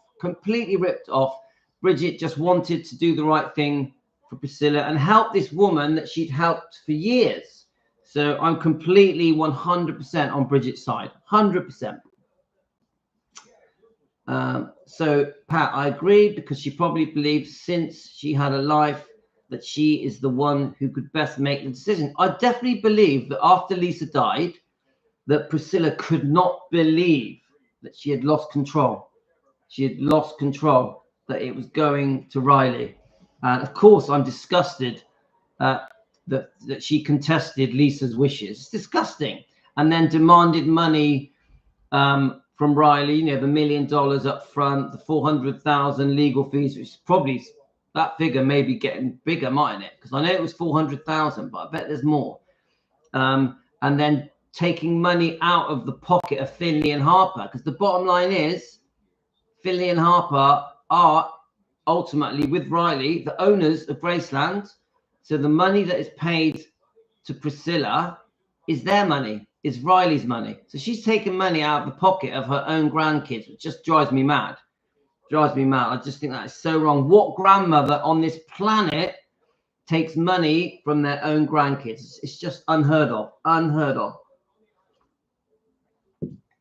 Brigitte just wanted to do the right thing for Priscilla and help this woman that she'd helped for years. So I'm completely 100% on Brigitte's side, 100%. So Pat, I agree, because she probably believes since she had a life that she is the one who could best make the decision. I definitely believe that after Lisa died, that Priscilla could not believe that she had lost control. That it was going to Riley. And of course, I'm disgusted that she contested Lisa's wishes. It's disgusting. And then demanded money from Riley, the $1 million up front, the 400,000 legal fees, which is probably, that figure may be getting bigger, mightn't it? Because I know it was 400,000, but I bet there's more. And then taking money out of the pocket of Finlay and Harper, because the bottom line is Finlay and Harper are ultimately, with Riley, the owners of Graceland. So the money that is paid to Priscilla is their money, is Riley's money. So she's taking money out of the pocket of her own grandkids, which just drives me mad. I just think that is so wrong. What grandmother on this planet takes money from their own grandkids? It's just unheard of. I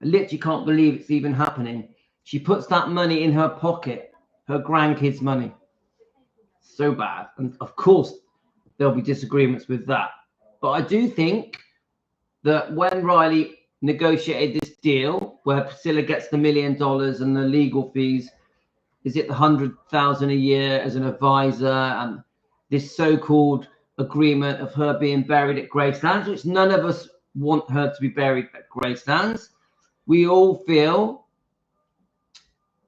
literally can't believe it's even happening. She puts that money in her pocket, her grandkids' money. So bad. And of course, there'll be disagreements with that. But I do think that when Riley negotiated this deal where Priscilla gets the $1 million and the legal fees, is it the 100,000 a year as an advisor, and this so-called agreement of her being buried at Gracelands, which none of us want her to be buried at Gracelands. We all feel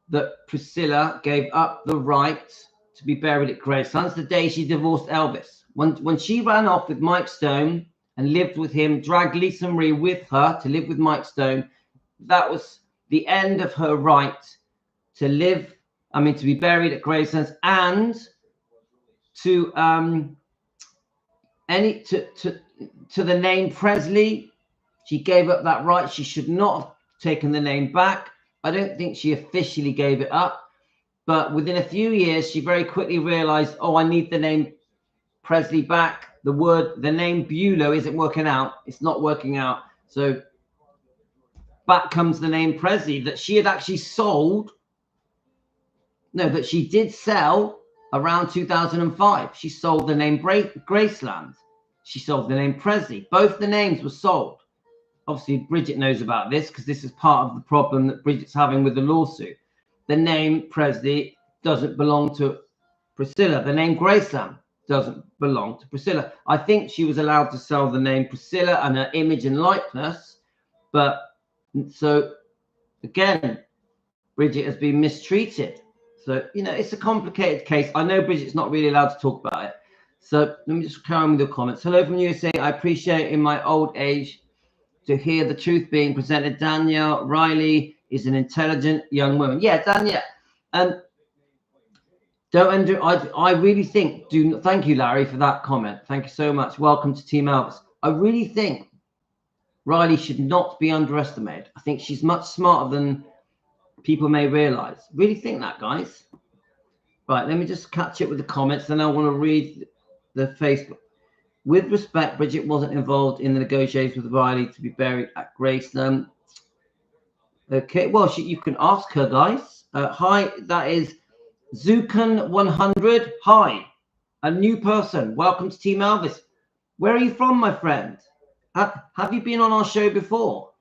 that Priscilla gave up the right to be buried at Gracelands the day she divorced Elvis. When she ran off with Mike Stone and lived with him, dragged Lisa Marie with her to live with Mike Stone, that was the end of her right to live, to be buried at Gracelands, and to the name Presley. She gave up that right. She should not have taken the name back. I don't think she officially gave it up, but within a few years, she very quickly realized, oh, I need the name Presley back. The name Bulow isn't working out. It's not working out. So back comes the name Presley that she had actually sold. No, that she did sell around 2005. She sold the name Graceland. She sold the name Presley. Both the names were sold. Obviously, Brigitte knows about this because this is part of the problem that Brigitte's having with the lawsuit. The name Presley doesn't belong to Priscilla. The name Graceland doesn't belong to Priscilla. I think she was allowed to sell the name Priscilla and her image and likeness. But so, again, Brigitte has been mistreated. So, it's a complicated case. I know Brigitte's not really allowed to talk about it. So let me just carry on with your comments. Hello from USA. I appreciate in my old age to hear the truth being presented. Danielle Riley is an intelligent young woman. Yeah, Danielle. And I really think, thank you, Larry, for that comment. Thank you so much. Welcome to Team Elvis. I really think Riley should not be underestimated. I think she's much smarter than people may realize. Really think that, guys. Right, let me just catch up with the comments. Then I want to read the Facebook. With respect, Brigitte wasn't involved in the negotiations with Riley to be buried at Graceland. Okay, well, you can ask her, guys. Hi, that is Zukan100. Hi, a new person. Welcome to Team Elvis. Where are you from, my friend? Have you been on our show before?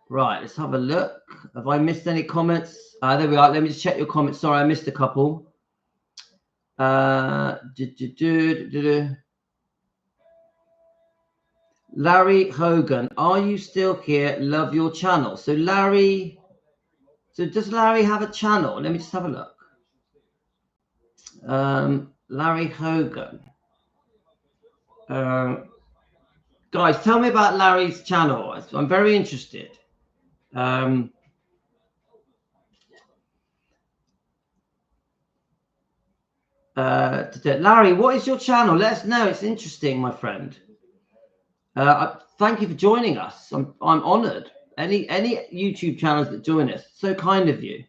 Right, let's have a look. Have I missed any comments? There we are. Let me just check your comments. Sorry, I missed a couple. Larry Hogan, are you still here? Love your channel. So Larry, does Larry have a channel? Let me just have a look. Larry Hogan. Guys, tell me about Larry's channel. I'm very interested. Larry, what is your channel? Let us know. It's interesting, my friend. Thank you for joining us. I'm honored. Any YouTube channels that join us, so kind of you.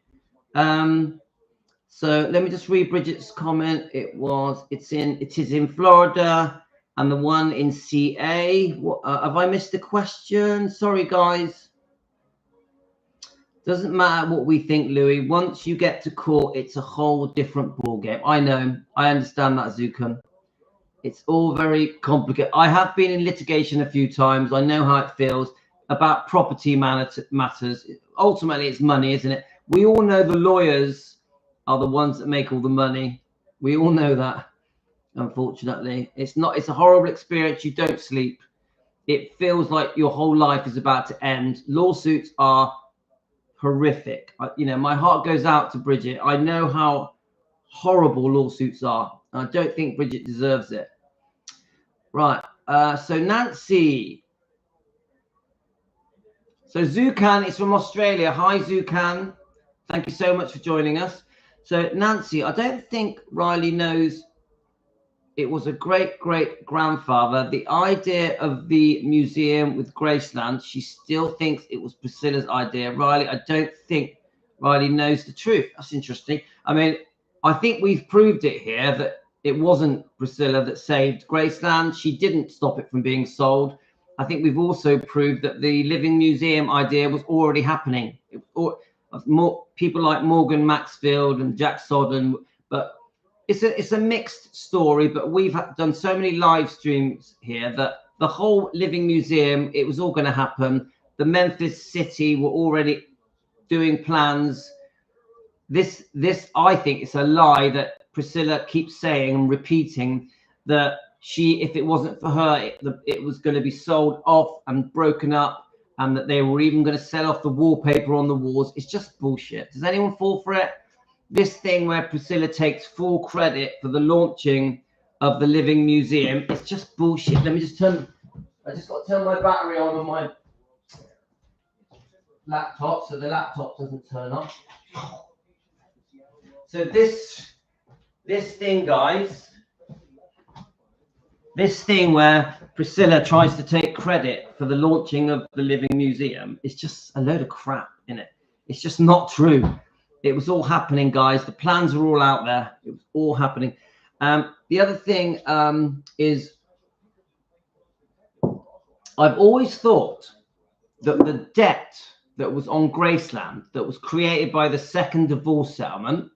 So let me just read Brigitte's comment. It is in Florida, and the one in CA. Have I missed a question? Sorry, guys. Doesn't matter what we think, Louis. Once you get to court, it's a whole different ballgame. I know. I understand that, Zukan. It's all very complicated. I have been in litigation a few times. I know how it feels about property matters. Ultimately, it's money, isn't it? We all know the lawyers are the ones that make all the money. We all know that, unfortunately. It's a horrible experience. You don't sleep. It feels like your whole life is about to end. Lawsuits are horrific. My heart goes out to Brigitte. I know how horrible lawsuits are. I don't think Brigitte deserves it. Right. So Nancy. So Zukan is from Australia. Hi, Zukan. Thank you so much for joining us. So Nancy, I don't think Riley knows it was a great-great-grandfather. The idea of the museum with Graceland, she still thinks it was Priscilla's idea. Riley, I don't think Riley knows the truth. That's interesting. I think we've proved it here that it wasn't Priscilla that saved Graceland. She didn't stop it from being sold. I think we've also proved that the Living Museum idea was already happening. More people like Morgan Maxfield and Jack Sodden, but it's a mixed story, but we've done so many live streams here that the whole Living Museum, it was all going to happen. The Memphis City were already doing plans. This I think it's a lie that Priscilla keeps saying and repeating, that if it wasn't for her, it was going to be sold off and broken up, and that they were even going to sell off the wallpaper on the walls. It's just bullshit. Does anyone fall for it? This thing where Priscilla takes full credit for the launching of the Living Museum, it's just bullshit. Let me just I just got to turn my battery on my laptop so the laptop doesn't turn off. So this thing, guys, this thing where Priscilla tries to take credit for the launching of the Living Museum, it's just a load of crap, isn't it? It's just not true. It was all happening, guys. The plans were all out there. It was all happening. The other thing is, I've always thought that the debt that was on Graceland, that was created by the second divorce settlement.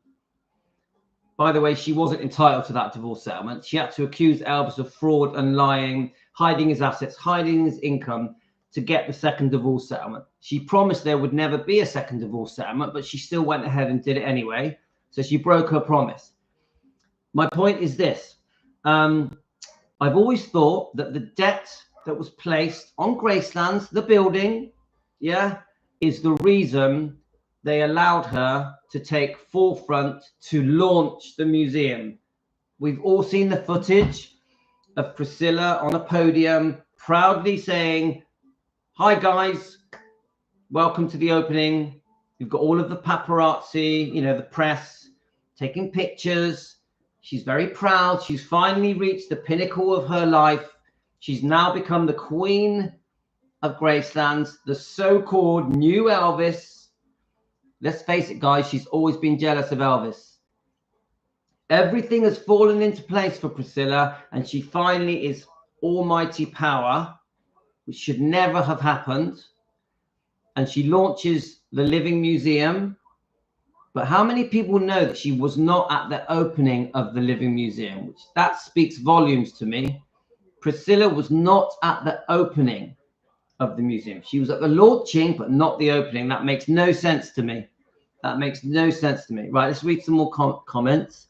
By the way, she wasn't entitled to that divorce settlement. She had to accuse Elvis of fraud and lying, hiding his assets, hiding his income to get the second divorce settlement. She promised there would never be a second divorce settlement, but she still went ahead and did it anyway. So she broke her promise. My point is this. I've always thought that the debt that was placed on Gracelands, the building, is the reason they allowed her to take forefront to launch the museum. We've all seen the footage of Priscilla on a podium proudly saying, "Hi guys, welcome to the opening." You've got all of the paparazzi, the press taking pictures. She's very proud. She's finally reached the pinnacle of her life. She's now become the queen of Gracelands, the so-called new Elvis. Let's face it, guys, she's always been jealous of Elvis. Everything has fallen into place for Priscilla, and she finally is almighty power, which should never have happened. And she launches the Living Museum. But how many people know that she was not at the opening of the Living Museum? Which that speaks volumes to me. Priscilla was not at the opening of the museum. She was at the launching, but not the opening. That makes no sense to me. That makes no sense to me. Right, let's read some more comments.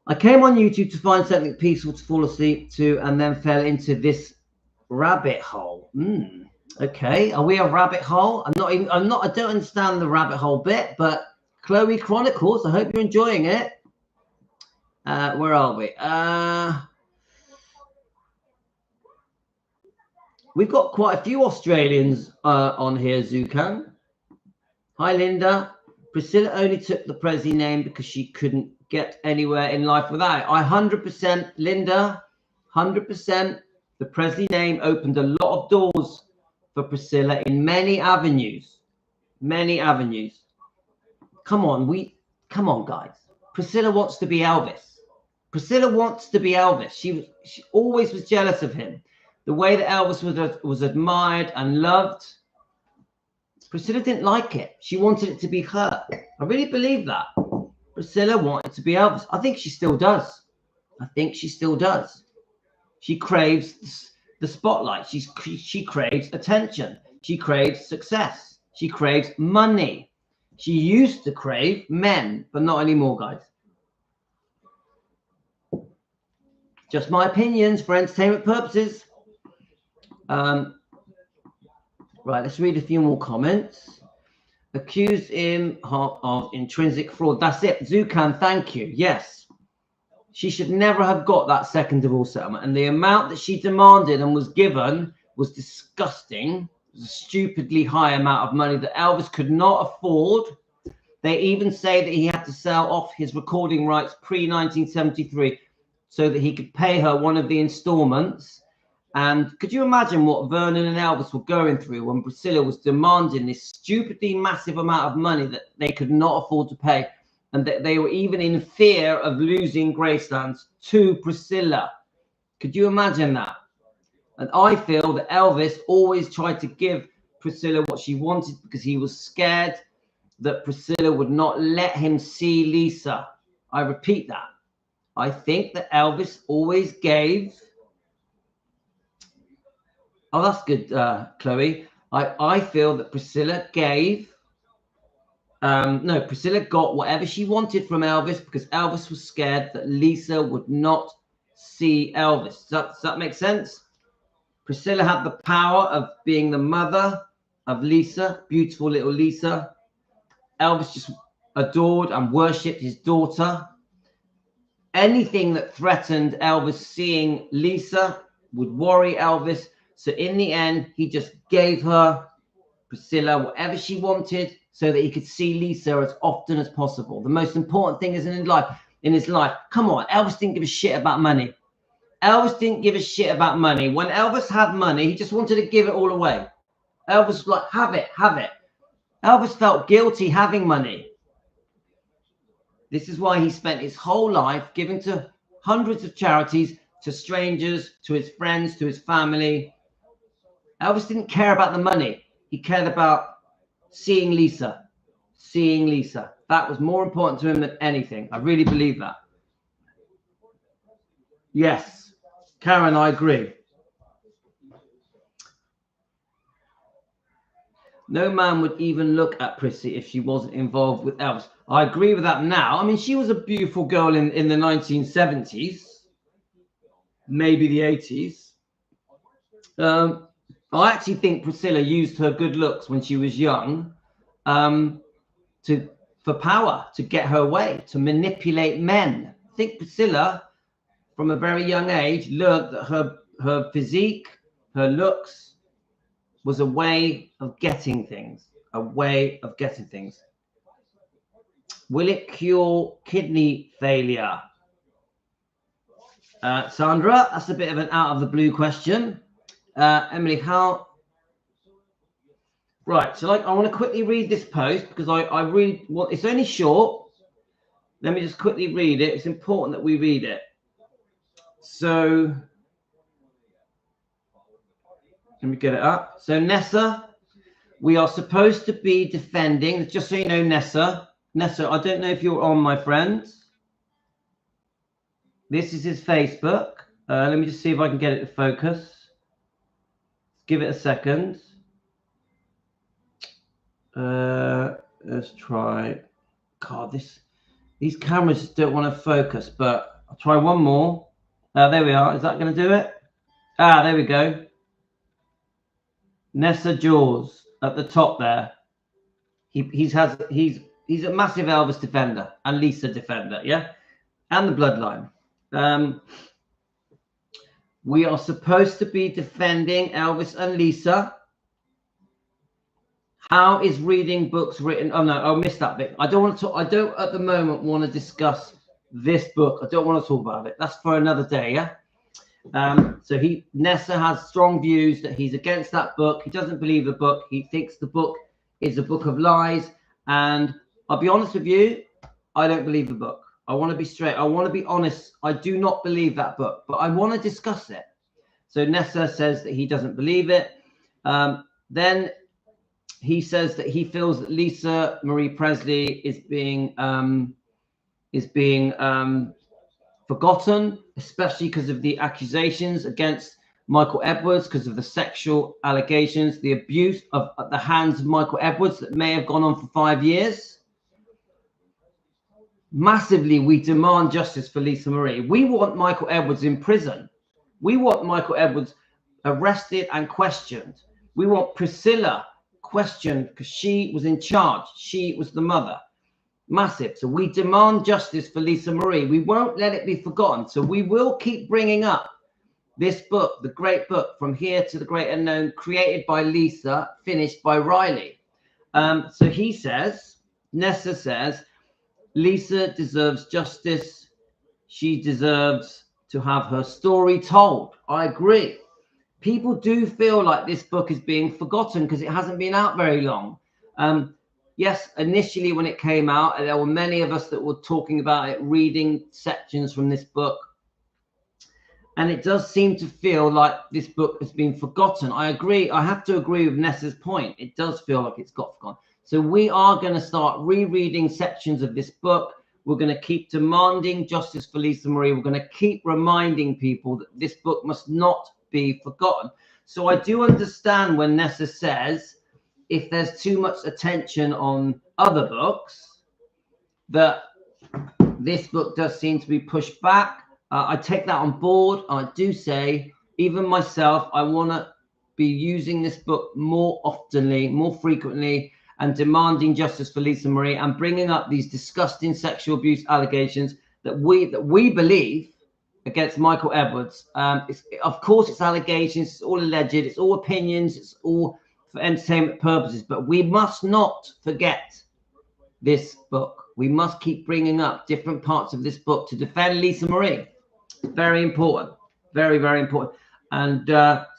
I came on YouTube to find something peaceful to fall asleep to, and then fell into this rabbit hole. Okay, are we a rabbit hole? I don't understand the rabbit hole bit, but Chloe Chronicles, I hope you're enjoying it. Where are we? We've got quite a few Australians on here, Zukan. Hi, Linda. Priscilla only took the Prezi name because she couldn't get anywhere in life without it. 100%, Linda, 100%. The Prezi name opened a lot of doors for Priscilla in many avenues. Many avenues. Come on, guys. Priscilla wants to be Elvis. Priscilla wants to be Elvis. She always was jealous of him. The way that Elvis was admired and loved, Priscilla didn't like it. She wanted it to be her. I really believe that. Priscilla wanted to be Elvis. I think she still does. She craves the spotlight. She craves attention. She craves success. She craves money. She used to crave men, but not anymore, guys. Just my opinions for entertainment purposes. Right, let's read a few more comments. Accused him of intrinsic fraud. That's it. Zukan, thank you. Yes. She should never have got that second divorce settlement. And the amount that she demanded and was given was disgusting. It was a stupidly high amount of money that Elvis could not afford. They even say that he had to sell off his recording rights pre-1973 so that he could pay her one of the installments. And could you imagine what Vernon and Elvis were going through when Priscilla was demanding this stupidly massive amount of money that they could not afford to pay, and that they were even in fear of losing Gracelands to Priscilla? Could you imagine that? And I feel that Elvis always tried to give Priscilla what she wanted because he was scared that Priscilla would not let him see Lisa. I repeat that. I think that Elvis always gave. Oh, that's good, Chloe. I feel that Priscilla gave. No, Priscilla got whatever she wanted from Elvis because Elvis was scared that Lisa would not see Elvis. Does that make sense? Priscilla had the power of being the mother of Lisa, beautiful little Lisa. Elvis just adored and worshipped his daughter. Anything that threatened Elvis seeing Lisa would worry Elvis. So in the end, he just gave her, Priscilla, whatever she wanted so that he could see Lisa as often as possible. The most important thing is in his life. Come on, Elvis didn't give a shit about money. Elvis didn't give a shit about money. When Elvis had money, he just wanted to give it all away. Elvis was like, have it, have it. Elvis felt guilty having money. This is why he spent his whole life giving to hundreds of charities, to strangers, to his friends, to his family. Elvis didn't care about the money. He cared about seeing Lisa. Seeing Lisa. That was more important to him than anything. I really believe that. Yes, Karen, I agree. No man would even look at Prissy if she wasn't involved with Elvis. I agree with that now. I mean, she was a beautiful girl in the 1970s, maybe the 80s. I actually think Priscilla used her good looks when she was young for power, to get her way, to manipulate men. I think Priscilla, from a very young age, learned that her physique, her looks, was a way of getting things, a way of getting things. Will it cure kidney failure? Sandra, that's a bit of an out of the blue question. Emily, how? Right, so I want to quickly read this post because I read, well, it's only short. Let me just quickly read it. It's important that we read it. So, let me get it up. So Nessa, we are supposed to be defending, just so you know, Nessa, I don't know if you're on, my friend. This is his Facebook. Let me just see if I can get it to focus. Give it a second. Let's try. God, these cameras just don't want to focus, but I'll try one more. There we are. Is that going to do it? There we go. Nessa Jaws at the top there. He's a massive Elvis defender and Lisa defender, yeah, and the bloodline. We are supposed to be defending Elvis and Lisa. How is reading books written? Oh no, I missed that bit. I don't want to talk. I don't at the moment want to discuss this book. I don't want to talk about it. That's for another day, yeah. So Nessa has strong views that he's against that book. He doesn't believe the book. He thinks the book is a book of lies. And I'll be honest with you, I don't believe the book. I want to be straight. I want to be honest. I do not believe that book, but I want to discuss it. So Nessa says that he doesn't believe it. Then he says that he feels that Lisa Marie Presley is being forgotten, especially because of the accusations against Michael Edwards, because of the sexual allegations, the abuse at the hands of Michael Edwards that may have gone on for 5 years. Massively, we demand justice for Lisa Marie. We want Michael Edwards in prison. We want Michael Edwards arrested and questioned. We want Priscilla questioned because she was in charge. She was the mother. Massive. So we demand justice for Lisa Marie. We won't let it be forgotten. So we will keep bringing up this book, the great book, From Here to the Great Unknown, created by Lisa, finished by Riley. So he says, Nessa says, Lisa deserves justice. She deserves to have her story told. I agree. People do feel like this book is being forgotten because it hasn't been out very long. Yes, initially when it came out, there were many of us that were talking about it, reading sections from this book. And it does seem to feel like this book has been forgotten. I agree. I have to agree with Nessa's point. It does feel like it's got forgotten. So we are going to start rereading sections of this book. We're going to keep demanding justice for Lisa Marie. We're going to keep reminding people that this book must not be forgotten. So I do understand when Nessa says if there's too much attention on other books, that this book does seem to be pushed back. I take that on board. I do say, even myself, I want to be using this book more oftenly, more frequently, and demanding justice for Lisa Marie and bringing up these disgusting sexual abuse allegations that we believe against Michael Edwards. Of course, it's allegations, it's all alleged, it's all opinions, it's all for entertainment purposes, but we must not forget this book. We must keep bringing up different parts of this book to defend Lisa Marie. Very important, very, very important. And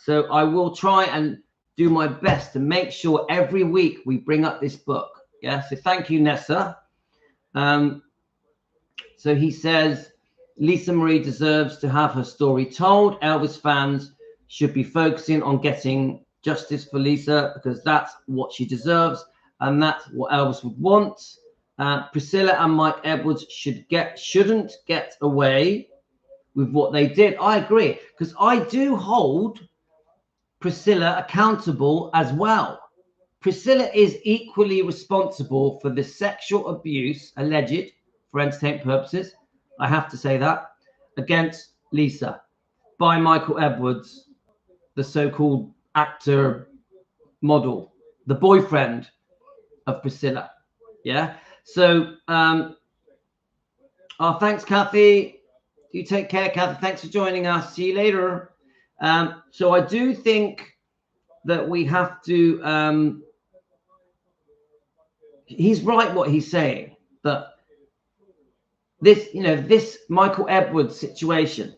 so I will try and do my best to make sure every week we bring up this book. Yeah, so thank you, Nessa. So he says, Lisa Marie deserves to have her story told. Elvis fans should be focusing on getting justice for Lisa because that's what she deserves and that's what Elvis would want. Priscilla and Mike Edwards shouldn't get away with what they did. I agree, because I do hold Priscilla accountable as well. Priscilla is equally responsible for the sexual abuse alleged, for entertainment purposes, I have to say that, against Lisa by Michael Edwards, the so-called actor, model, the boyfriend of Priscilla. Yeah. So, thanks, Kathy. You take care, Kathy. Thanks for joining us. See you later. So I do think that we have to. He's right what he's saying, that this Michael Edwards situation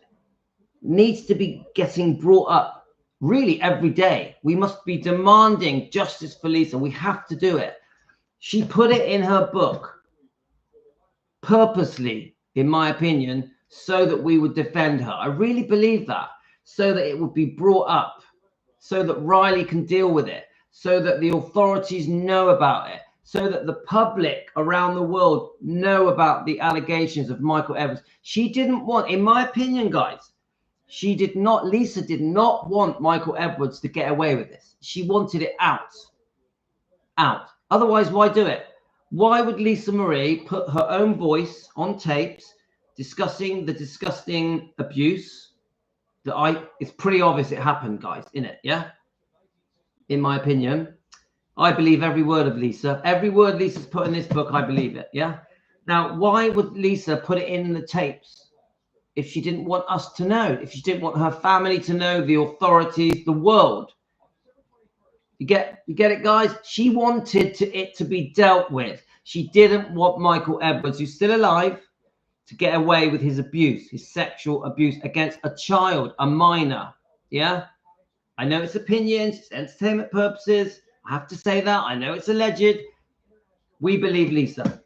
needs to be getting brought up really every day. We must be demanding justice for Lisa. We have to do it. She put it in her book purposely, in my opinion, so that we would defend her. I really believe that, so that it would be brought up, so that Riley can deal with it, so that the authorities know about it, so that the public around the world know about the allegations of Michael Edwards. She didn't want, in my opinion, guys, Lisa did not want Michael Edwards to get away with this. She wanted it out. Otherwise, why do it? Why would Lisa Marie put her own voice on tapes discussing the disgusting abuse it's pretty obvious it happened, guys, innit? Yeah? In my opinion, I believe every word of Lisa. Every word Lisa's put in this book, I believe it, yeah? Now, why would Lisa put it in the tapes if she didn't want us to know, if she didn't want her family to know, the authorities, the world? You get it, guys? She wanted it to be dealt with. She didn't want Michael Edwards, who's still alive, to get away with his abuse, his sexual abuse against a child, a minor. Yeah? I know it's opinions, it's entertainment purposes. I have to say that. I know it's alleged. We believe Lisa.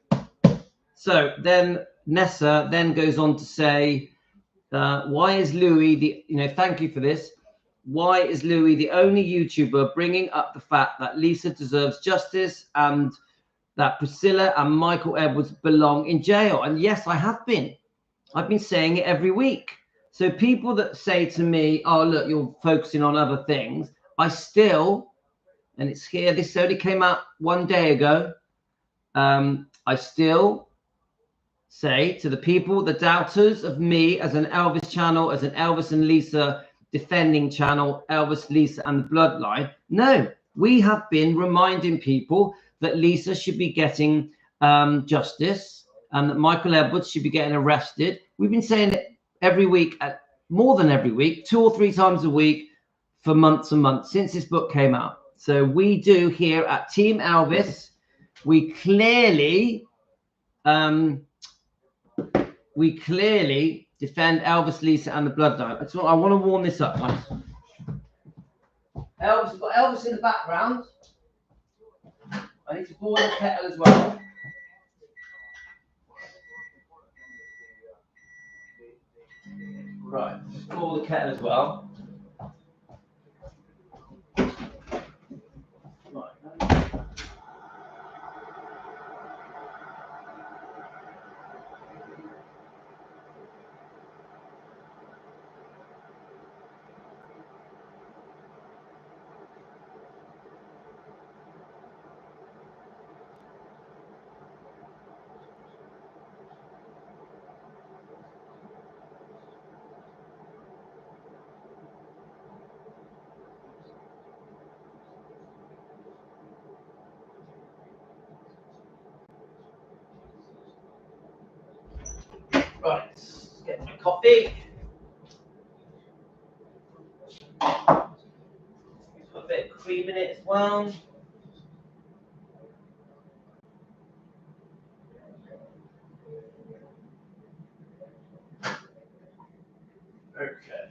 So then Nessa then goes on to say, why is Louis thank you for this. Why is Louis the only YouTuber bringing up the fact that Lisa deserves justice and that Priscilla and Michael Edwards belong in jail? And yes, I have been. I've been saying it every week. So people that say to me, oh, look, you're focusing on other things, I still, and it's here, this only came out one day ago, I still say to the people, the doubters of me as an Elvis channel, as an Elvis and Lisa defending channel, Elvis, Lisa and the Bloodline, no, we have been reminding people that Lisa should be getting justice and that Michael Edwards should be getting arrested. We've been saying it every week, more than every week, 2 or 3 times a week for months and months since this book came out. So we do here at Team Elvis, we clearly defend Elvis, Lisa and the Bloodline. So I want to warm this up, guys. We've got Elvis in the background. I need to boil the kettle as well. Right, just boil the kettle as well. Right. 1 Right, let's get my coffee. Put a bit of cream in it as well. Okay.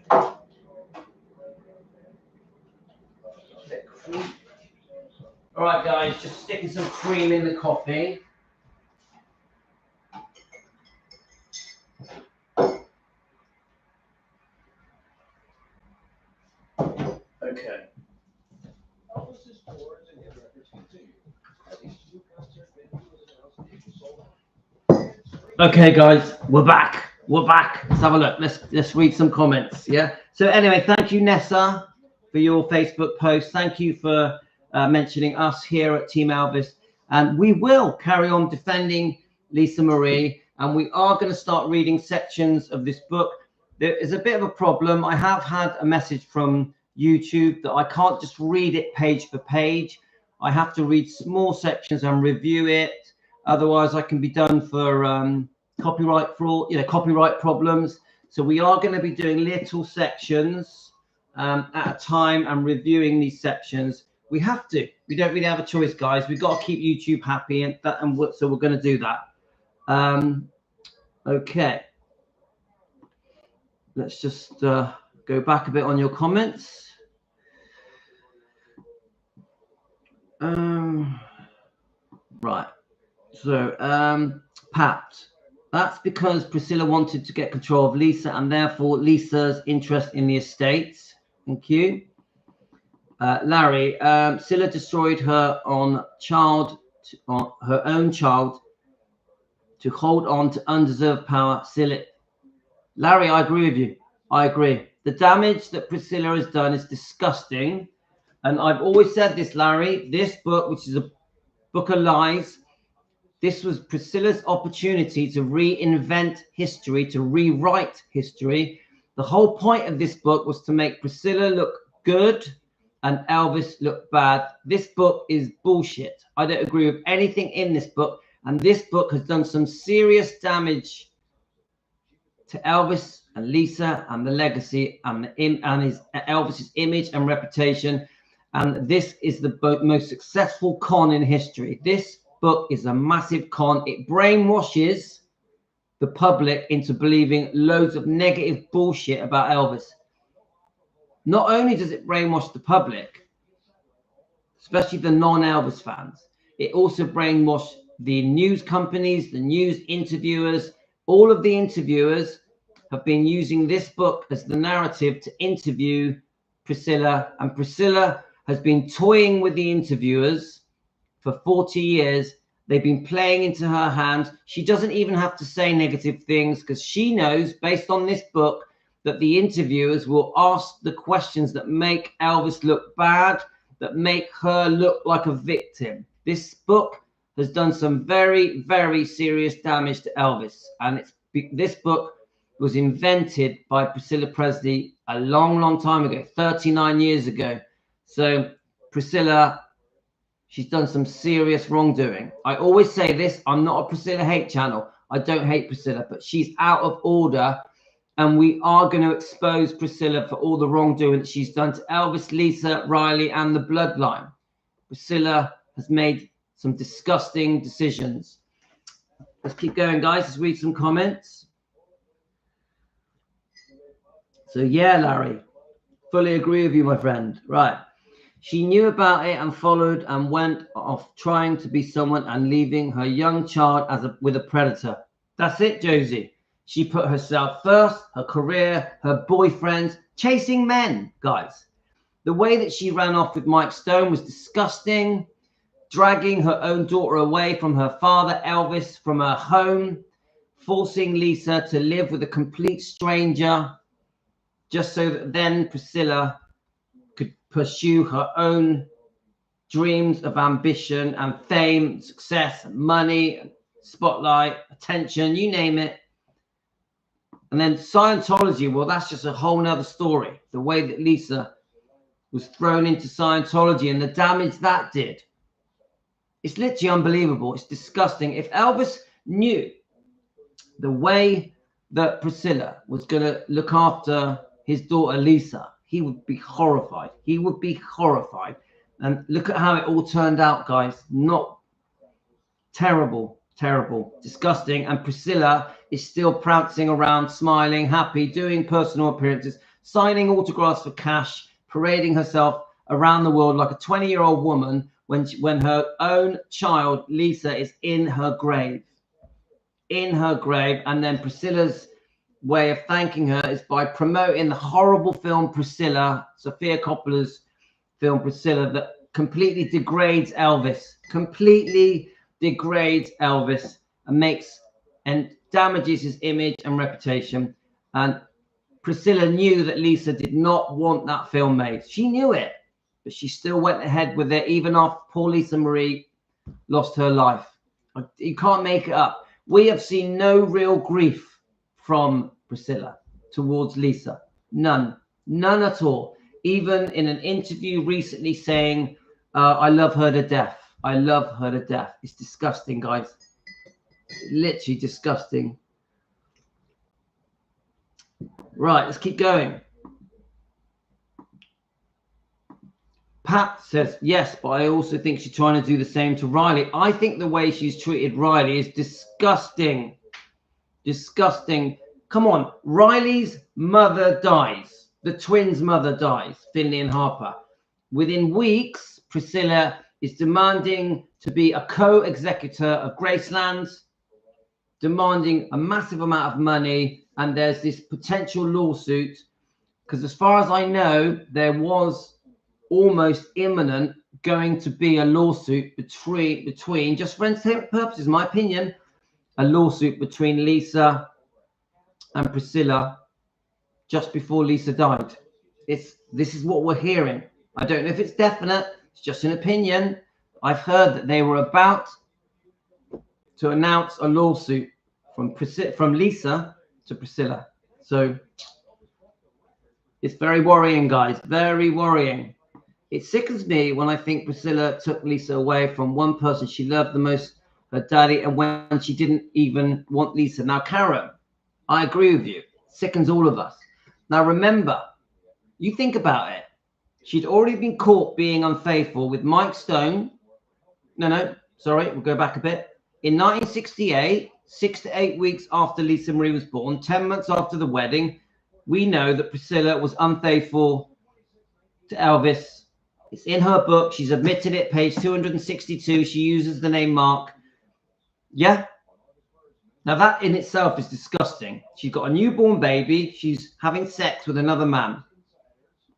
All right, guys, just sticking some cream in the coffee. Okay. Okay, guys, we're back. We're back. Let's have a look. Let's read some comments. Yeah. So anyway, thank you, Nessa, for your Facebook post. Thank you for mentioning us here at Team Elvis, and we will carry on defending Lisa Marie, and we are going to start reading sections of this book. There is a bit of a problem. I have had a message from YouTube that I can't just read it page for page. I have to read small sections and review it. Otherwise, I can be done for copyright fraud, copyright problems. So we are going to be doing little sections at a time and reviewing these sections. We have to. We don't really have a choice, guys. We've got to keep YouTube happy, so we're going to do that. Okay. Let's just go back a bit on your comments. Right. So, Pat, that's because Priscilla wanted to get control of Lisa and therefore Lisa's interest in the estates. Thank you. Larry, Scylla destroyed her own child to hold on to undeserved power. Scylla. Larry, I agree with you. I agree. The damage that Priscilla has done is disgusting. And I've always said this, Larry, this book, which is a book of lies, this was Priscilla's opportunity to reinvent history, to rewrite history. The whole point of this book was to make Priscilla look good and Elvis look bad. This book is bullshit. I don't agree with anything in this book. And this book has done some serious damage to Elvis and Lisa and the legacy and Elvis's image and reputation. And this is the most successful con in history. This book is a massive con. It brainwashes the public into believing loads of negative bullshit about Elvis. Not only does it brainwash the public, especially the non-Elvis fans, it also brainwashed the news companies, the news interviewers. All of the interviewers have been using this book as the narrative to interview Priscilla, and Priscilla has been toying with the interviewers for 40 years. They've been playing into her hands. She doesn't even have to say negative things because she knows, based on this book, that the interviewers will ask the questions that make Elvis look bad, that make her look like a victim. This book has done some very, very serious damage to Elvis. And this book was invented by Priscilla Presley a long, long time ago, 39 years ago. So Priscilla, she's done some serious wrongdoing. I always say this, I'm not a Priscilla hate channel. I don't hate Priscilla, but she's out of order. And we are going to expose Priscilla for all the wrongdoing that she's done to Elvis, Lisa, Riley, and the bloodline. Priscilla has made some disgusting decisions. Let's keep going, guys. Let's read some comments. So, yeah, Larry, fully agree with you, my friend. Right. She knew about it and followed and went off trying to be someone and leaving her young child with a predator. That's it, Josie. She put herself first, her career, her boyfriends, chasing men, guys. The way that she ran off with Mike Stone was disgusting, dragging her own daughter away from her father, Elvis, from her home, forcing Lisa to live with a complete stranger, just so that then Priscilla could pursue her own dreams of ambition and fame, success, money, spotlight, attention, you name it. And then Scientology, well, that's just a whole nother story. The way that Lisa was thrown into Scientology and the damage that did. It's literally unbelievable. It's disgusting. If Elvis knew the way that Priscilla was going to look after his daughter Lisa, he would be horrified. He would be horrified. And look at how it all turned out, guys. Not terrible, terrible, disgusting. And Priscilla is still prancing around, smiling, happy, doing personal appearances, signing autographs for cash, parading herself around the world like a 20-year-old woman when her own child, Lisa, is in her grave. In her grave. And then Priscilla's way of thanking her is by promoting the horrible film Priscilla, Sofia Coppola's film Priscilla, that completely degrades Elvis, and damages his image and reputation. And Priscilla knew that Lisa did not want that film made. She knew it, but she still went ahead with it even after poor Lisa Marie lost her life. You can't make it up. We have seen no real grief from Priscilla towards Lisa. None at all. Even in an interview recently saying, I love her to death. I love her to death. It's disgusting, guys. Literally disgusting. Right, let's keep going. Pat says, yes, but I also think she's trying to do the same to Riley. I think the way she's treated Riley is disgusting. Disgusting. Come on, Riley's mother dies. The twins' mother dies, Finley and Harper. Within weeks, Priscilla is demanding to be a co-executor of Graceland, demanding a massive amount of money, and there's this potential lawsuit, because as far as I know, there was almost imminent going to be a lawsuit between just for entertainment purposes, my opinion, a lawsuit between Lisa and Priscilla just before Lisa died. This is what we're hearing. I don't know if it's definite. It's just an opinion. I've heard that they were about to announce a lawsuit from Lisa to Priscilla. So it's very worrying, guys. Very worrying. It sickens me when I think Priscilla took Lisa away from one person she loved the most, her daddy, and when she didn't even want Lisa. Now, Karen, I agree with you. It sickens all of us. Now, remember, you think about it. She'd already been caught being unfaithful with Mike Stone. No, sorry, we'll go back a bit. In 1968, 6 to 8 weeks after Lisa Marie was born, 10 months after the wedding, we know that Priscilla was unfaithful to Elvis. It's in her book. She's admitted it, page 262. She uses the name Mark. Yeah? Now, that in itself is disgusting. She's got a newborn baby. She's having sex with another man.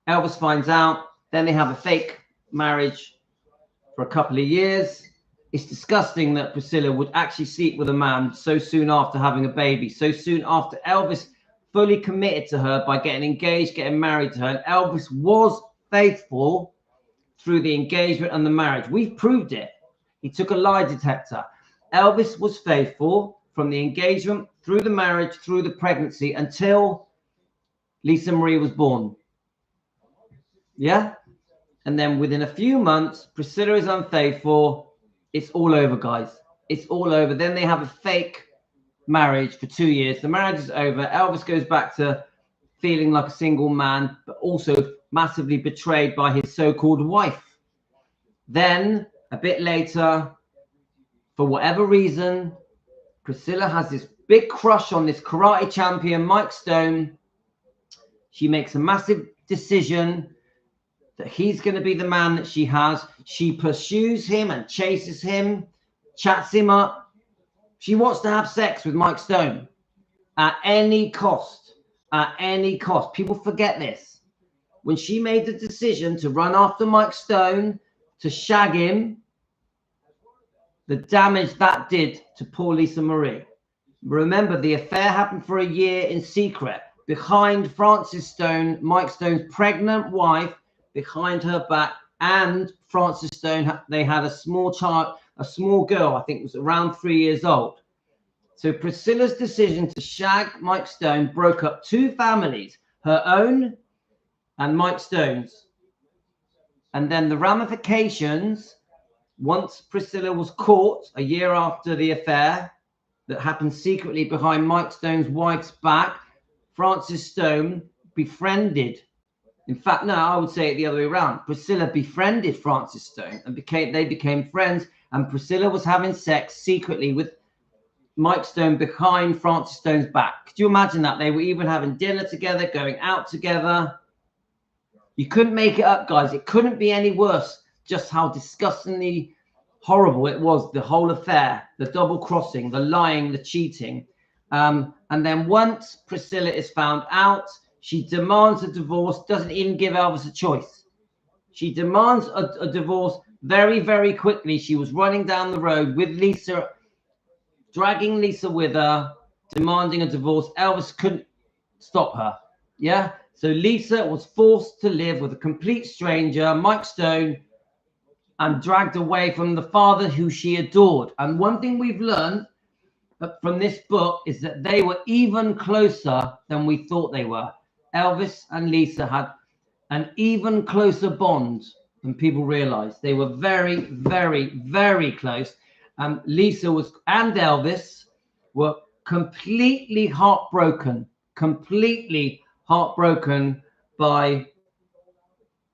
Elvis finds out. Then they have a fake marriage for a couple of years. It's disgusting that Priscilla would actually sleep with a man so soon after having a baby, so soon after Elvis fully committed to her by getting engaged, getting married to her. And Elvis was faithful through the engagement and the marriage. We've proved it. He took a lie detector. Elvis was faithful from the engagement, through the marriage, through the pregnancy, until Lisa Marie was born. Yeah? And then within a few months, Priscilla is unfaithful. It's all over, guys. It's all over. Then they have a fake marriage for 2 years. The marriage is over. Elvis goes back to feeling like a single man, but also massively betrayed by his so-called wife. Then, a bit later, for whatever reason, Priscilla has this big crush on this karate champion, Mike Stone. She makes a massive decision that he's going to be the man that she has. She pursues him and chases him, chats him up. She wants to have sex with Mike Stone at any cost. At any cost. People forget this. When she made the decision to run after Mike Stone, to shag him, the damage that did to poor Lisa Marie. Remember, the affair happened for a year in secret, behind Frances Stone, Mike Stone's pregnant wife, behind her back, and Frances Stone, they had a small child, a small girl, I think it was around 3 years old. So Priscilla's decision to shag Mike Stone broke up two families, her own and Mike Stone's. And then the ramifications, once Priscilla was caught a year after the affair, that happened secretly behind Mike Stone's wife's back. Francis Stone befriended. In fact, no, I would say it the other way around. Priscilla befriended Francis Stone and they became friends. And Priscilla was having sex secretly with Mike Stone behind Francis Stone's back. Could you imagine that? They were even having dinner together, going out together. You couldn't make it up, guys. It couldn't be any worse. Just how disgustingly horrible it was, the whole affair, the double crossing, the lying, the cheating. And then once Priscilla is found out, she demands a divorce, doesn't even give Elvis a choice. She demands a divorce very, very quickly. She was running down the road with Lisa, dragging Lisa with her, demanding a divorce. Elvis couldn't stop her. Yeah? So Lisa was forced to live with a complete stranger, Mike Stone, and dragged away from the father who she adored. And one thing we've learned from this book is that they were even closer than we thought they were. Elvis and Lisa had an even closer bond than people realized. They were very, very, very close. Lisa and Elvis were completely heartbroken by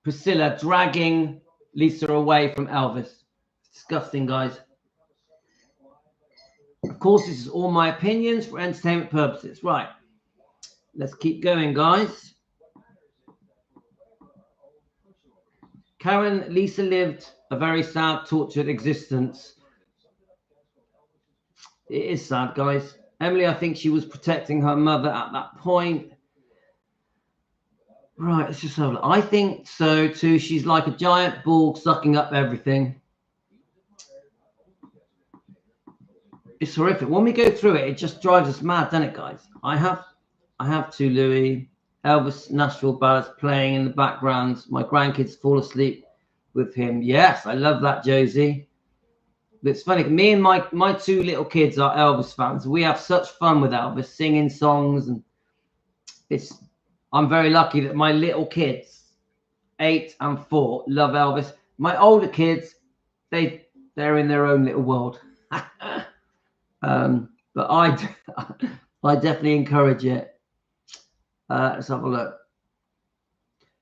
Priscilla dragging Lisa away from Elvis. Disgusting, guys. Of course, this is all my opinions for entertainment purposes. Right. Let's keep going, guys. Karen, Lisa lived a very sad, tortured existence. It is sad, guys. Emily, I think she was protecting her mother at that point. Right, let's just have a look. I think so, too. She's like a giant ball sucking up everything. It's horrific. When we go through it, it just drives us mad, doesn't it, guys? I have to, Louis. Elvis Nashville ballads playing in the background. My grandkids fall asleep with him. Yes, I love that, Josie. It's funny. Me and my two little kids are Elvis fans. We have such fun with Elvis, singing songs, and I'm very lucky that my little kids, 8 and 4, love Elvis. My older kids, they're in their own little world. But I definitely encourage it. Let's have a look.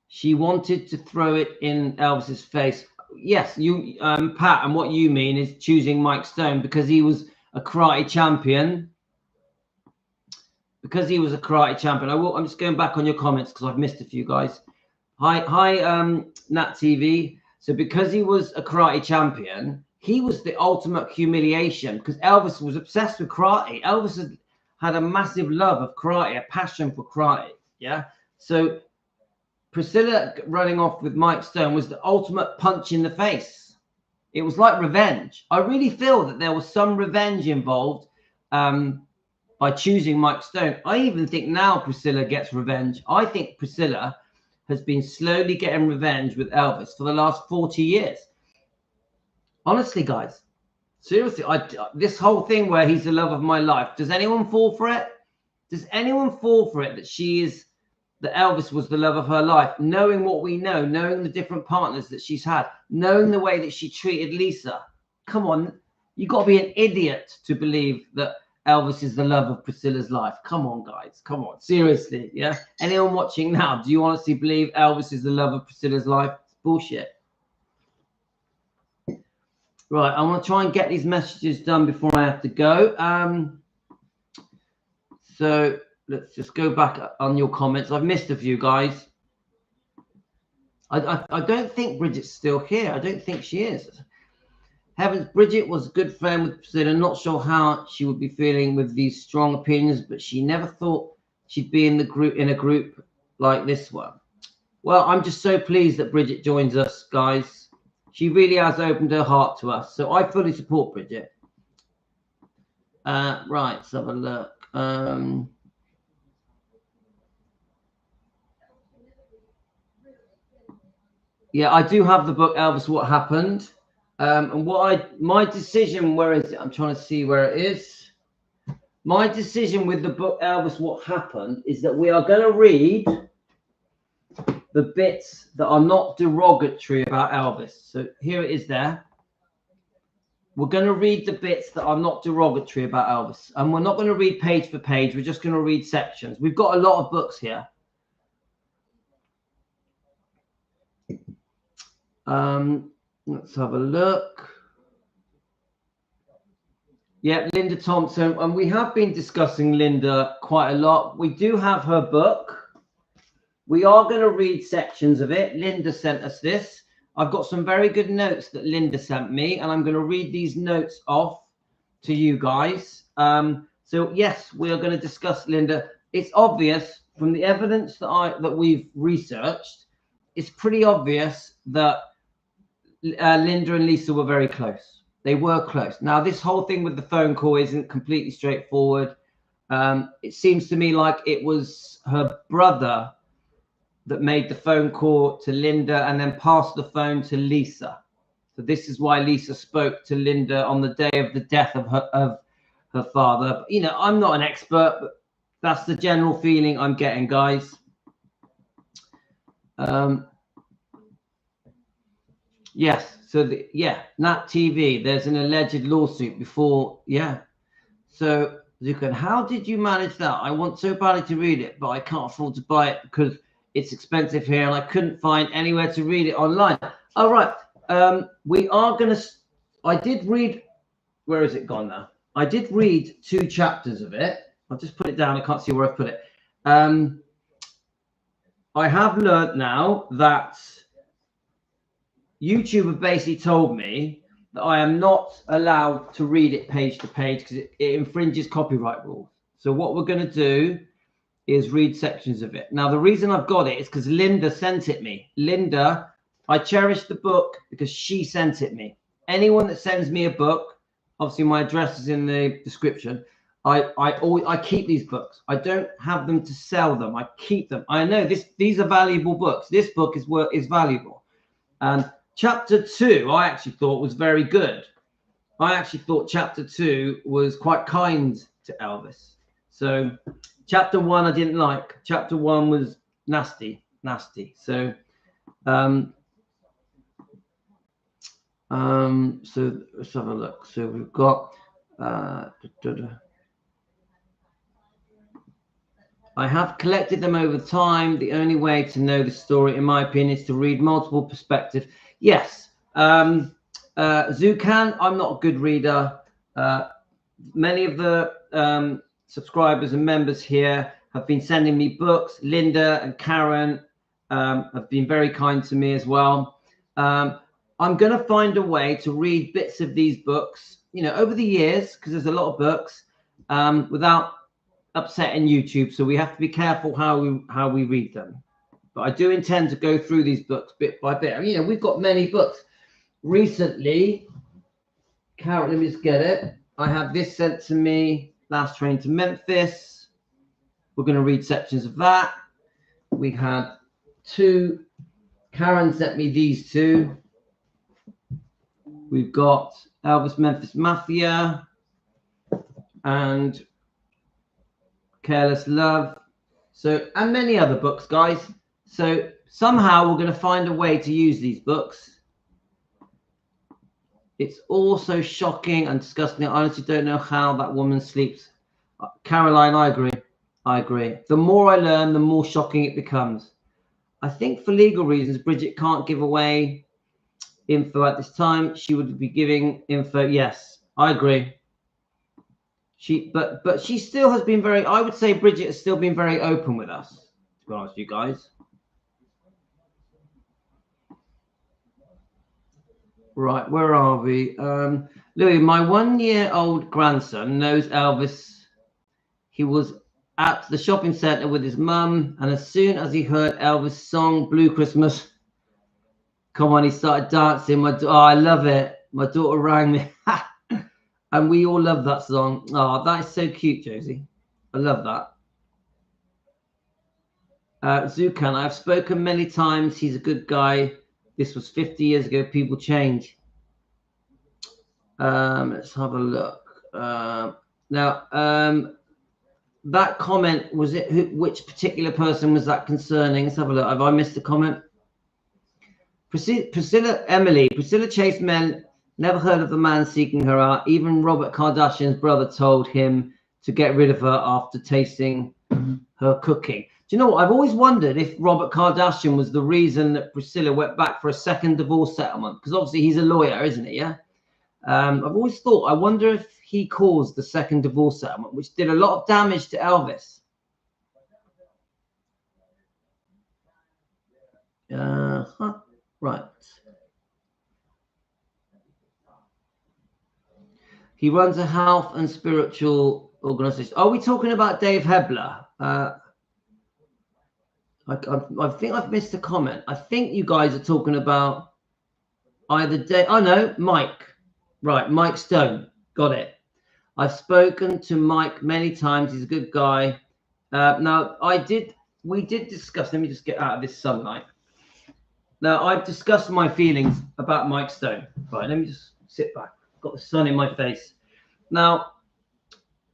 She wanted to throw it in Elvis's face. Yes, you, Pat, and what you mean is choosing Mike Stone because he was a karate champion. Because he was a karate champion. I'm just going back on your comments because I've missed a few, guys. Hi, Nat TV. So because he was a karate champion, he was the ultimate humiliation because Elvis was obsessed with karate. Elvis had a massive love of karate, a passion for karate. Yeah. So Priscilla running off with Mike Stone was the ultimate punch in the face. It was like revenge. I really feel that there was some revenge involved by choosing Mike Stone. I even think now Priscilla gets revenge. I think Priscilla has been slowly getting revenge with Elvis for the last 40 years. Honestly, guys, seriously, this whole thing where he's the love of my life, does anyone fall for it? Does anyone fall for it that Elvis was the love of her life, knowing what we know, knowing the different partners that she's had, knowing the way that she treated Lisa? Come on, you got to be an idiot to believe that Elvis is the love of Priscilla's life. Come on, guys. Come on. Seriously, yeah? Anyone watching now, do you honestly believe Elvis is the love of Priscilla's life? It's bullshit. Right, I want to try and get these messages done before I have to go. So let's just go back on your comments. I've missed a few, guys. I don't think Bridget's still here. I don't think she is. Heavens, Brigitte was a good friend with Priscilla. Not sure how she would be feeling with these strong opinions, but she never thought she'd be in a group like this one. Well, I'm just so pleased that Brigitte joins us, guys. She really has opened her heart to us. So I fully support Brigitte. Right, let's have a look. Yeah, I do have the book, Elvis, What Happened? And my decision, where is it? I'm trying to see where it is. My decision with the book, Elvis, What Happened, is that we are going to read the bits that are not derogatory about Elvis. So here it is there. we're going to read the bits that are not derogatory about Elvis. And we're not going to read page for page. We're just going to read sections. We've got a lot of books here. Let's have a look. Yeah, Linda Thompson. And we have been discussing Linda quite a lot. We do have her book. We are going to read sections of it. Linda sent us this. I've got some very good notes that Linda sent me, and I'm going to read these notes off to you guys. So yes, we are going to discuss Linda. It's obvious from the evidence that we've researched. It's pretty obvious that Linda and Lisa were very close. They were close. Now, this whole thing with the phone call isn't completely straightforward. It seems to me like it was her brother that made the phone call to Linda and then passed the phone to Lisa. So this is why Lisa spoke to Linda on the day of the death of her father. You know, I'm not an expert, but that's the general feeling I'm getting, guys. Yes. So Nat TV. There's an alleged lawsuit before. Yeah. So Zukan, how did you manage that? I want so badly to read it, but I can't afford to buy it because it's expensive here, and I couldn't find anywhere to read it online. All right. We are going to... I did read... Where is it gone now? I did read 2 chapters of it. I'll just put it down. I can't see where I put it. I have learned now that YouTube have basically told me that I am not allowed to read it page to page because it infringes copyright rules. So what we're going to do is read sections of it. Now, the reason I've got it is because Linda sent it me. Linda, I cherish the book because she sent it me. Anyone that sends me a book, obviously my address is in the description. I keep these books. I don't have them to sell them. I keep them. I know these are valuable books. This book is valuable. And chapter 2, I actually thought was very good. I actually thought chapter 2 was quite kind to Elvis. So chapter 1 I didn't like. Chapter 1 was nasty. So so let's have a look. So we've got I have collected them over time. The only way to know the story, in my opinion, is to read multiple perspectives. Yes. Zukan, I'm not a good reader. Many of the subscribers and members here have been sending me books. Linda and Karen have been very kind to me as well. I'm going to find a way to read bits of these books, you know, over the years, because there's a lot of books, without upsetting YouTube. So we have to be careful how we read them. But I do intend to go through these books bit by bit. You know, we've got many books. Recently, Karen, let me just get it. I have this sent to me, Last Train to Memphis. We're going to read sections of that. We had 2. Karen sent me these 2. We've got Elvis Memphis Mafia and Careless Love. So, and many other books, guys. So somehow we're going to find a way to use these books. It's all so shocking and disgusting. I honestly don't know how that woman sleeps. Caroline, I agree. The more I learn, the more shocking it becomes. I think for legal reasons, Brigitte can't give away info at this time. She would be giving info. Yes, I agree. But she still has been very, I would say Brigitte has still been very open with us, to be honest with you guys. Right, where are we? Louis, my 1-year-old grandson knows Elvis. He was at the shopping center with his mum, and as soon as he heard Elvis' song, Blue Christmas, come on, he started dancing. Oh, I love it. My daughter rang me. And we all love that song. Oh, that is so cute, Josie. I love that. Zukan, I've spoken many times. He's a good guy. This was 50 years ago. People change. Let's have a look. Now, that comment, was it which particular person was that concerning? Let's have a look. Have I missed a comment? Priscilla Chase Never heard of the man seeking her out. Even Robert Kardashian's brother told him to get rid of her after tasting her cooking. Do you know what? I've always wondered if Robert Kardashian was the reason that Priscilla went back for a second divorce settlement. Because obviously he's a lawyer, isn't he? Yeah. I've always thought, I wonder if he caused the second divorce settlement, which did a lot of damage to Elvis. Right. He runs a health and spiritual organization. Are we talking about Dave Hebler? I think I've missed a comment. I think you guys are talking about either Dave. Oh no, Mike. Right, Mike Stone. Got it. I've spoken to Mike many times. He's a good guy. Now we did discuss. Let me just get out of this sunlight. Now I've discussed my feelings about Mike Stone. Right, let me just sit back. Got the sun in my face. Now,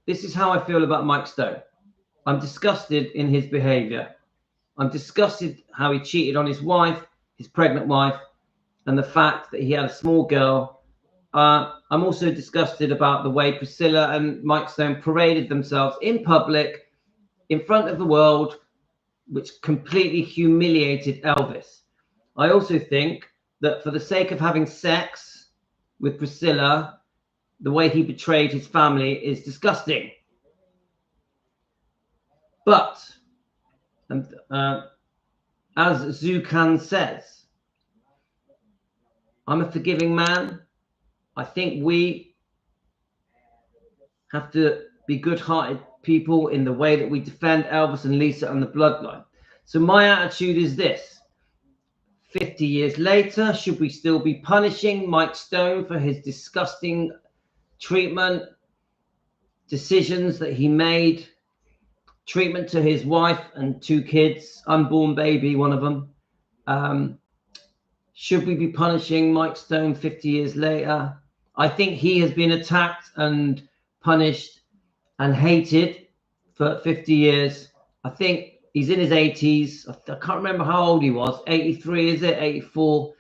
this is how I feel about Mike Stone. I'm disgusted in his behavior. I'm disgusted how he cheated on his wife, his pregnant wife, and the fact that he had a small girl. I'm also disgusted about the way Priscilla and Mike Stone paraded themselves in public, in front of the world, which completely humiliated Elvis. I also think that for the sake of having sex with Priscilla, the way he betrayed his family is disgusting. But, as Zukan says, I'm a forgiving man. I think we have to be good-hearted people in the way that we defend Elvis and Lisa and the bloodline. So my attitude is this. 50 years later, should we still be punishing Mike Stone for his disgusting treatment, decisions that he made, treatment to his wife and 2 kids, unborn baby, one of them? Should we be punishing Mike Stone 50 years later? I think he has been attacked and punished and hated for 50 years. I think he's in his 80s. I can't remember how old he was. 83, is it? 84.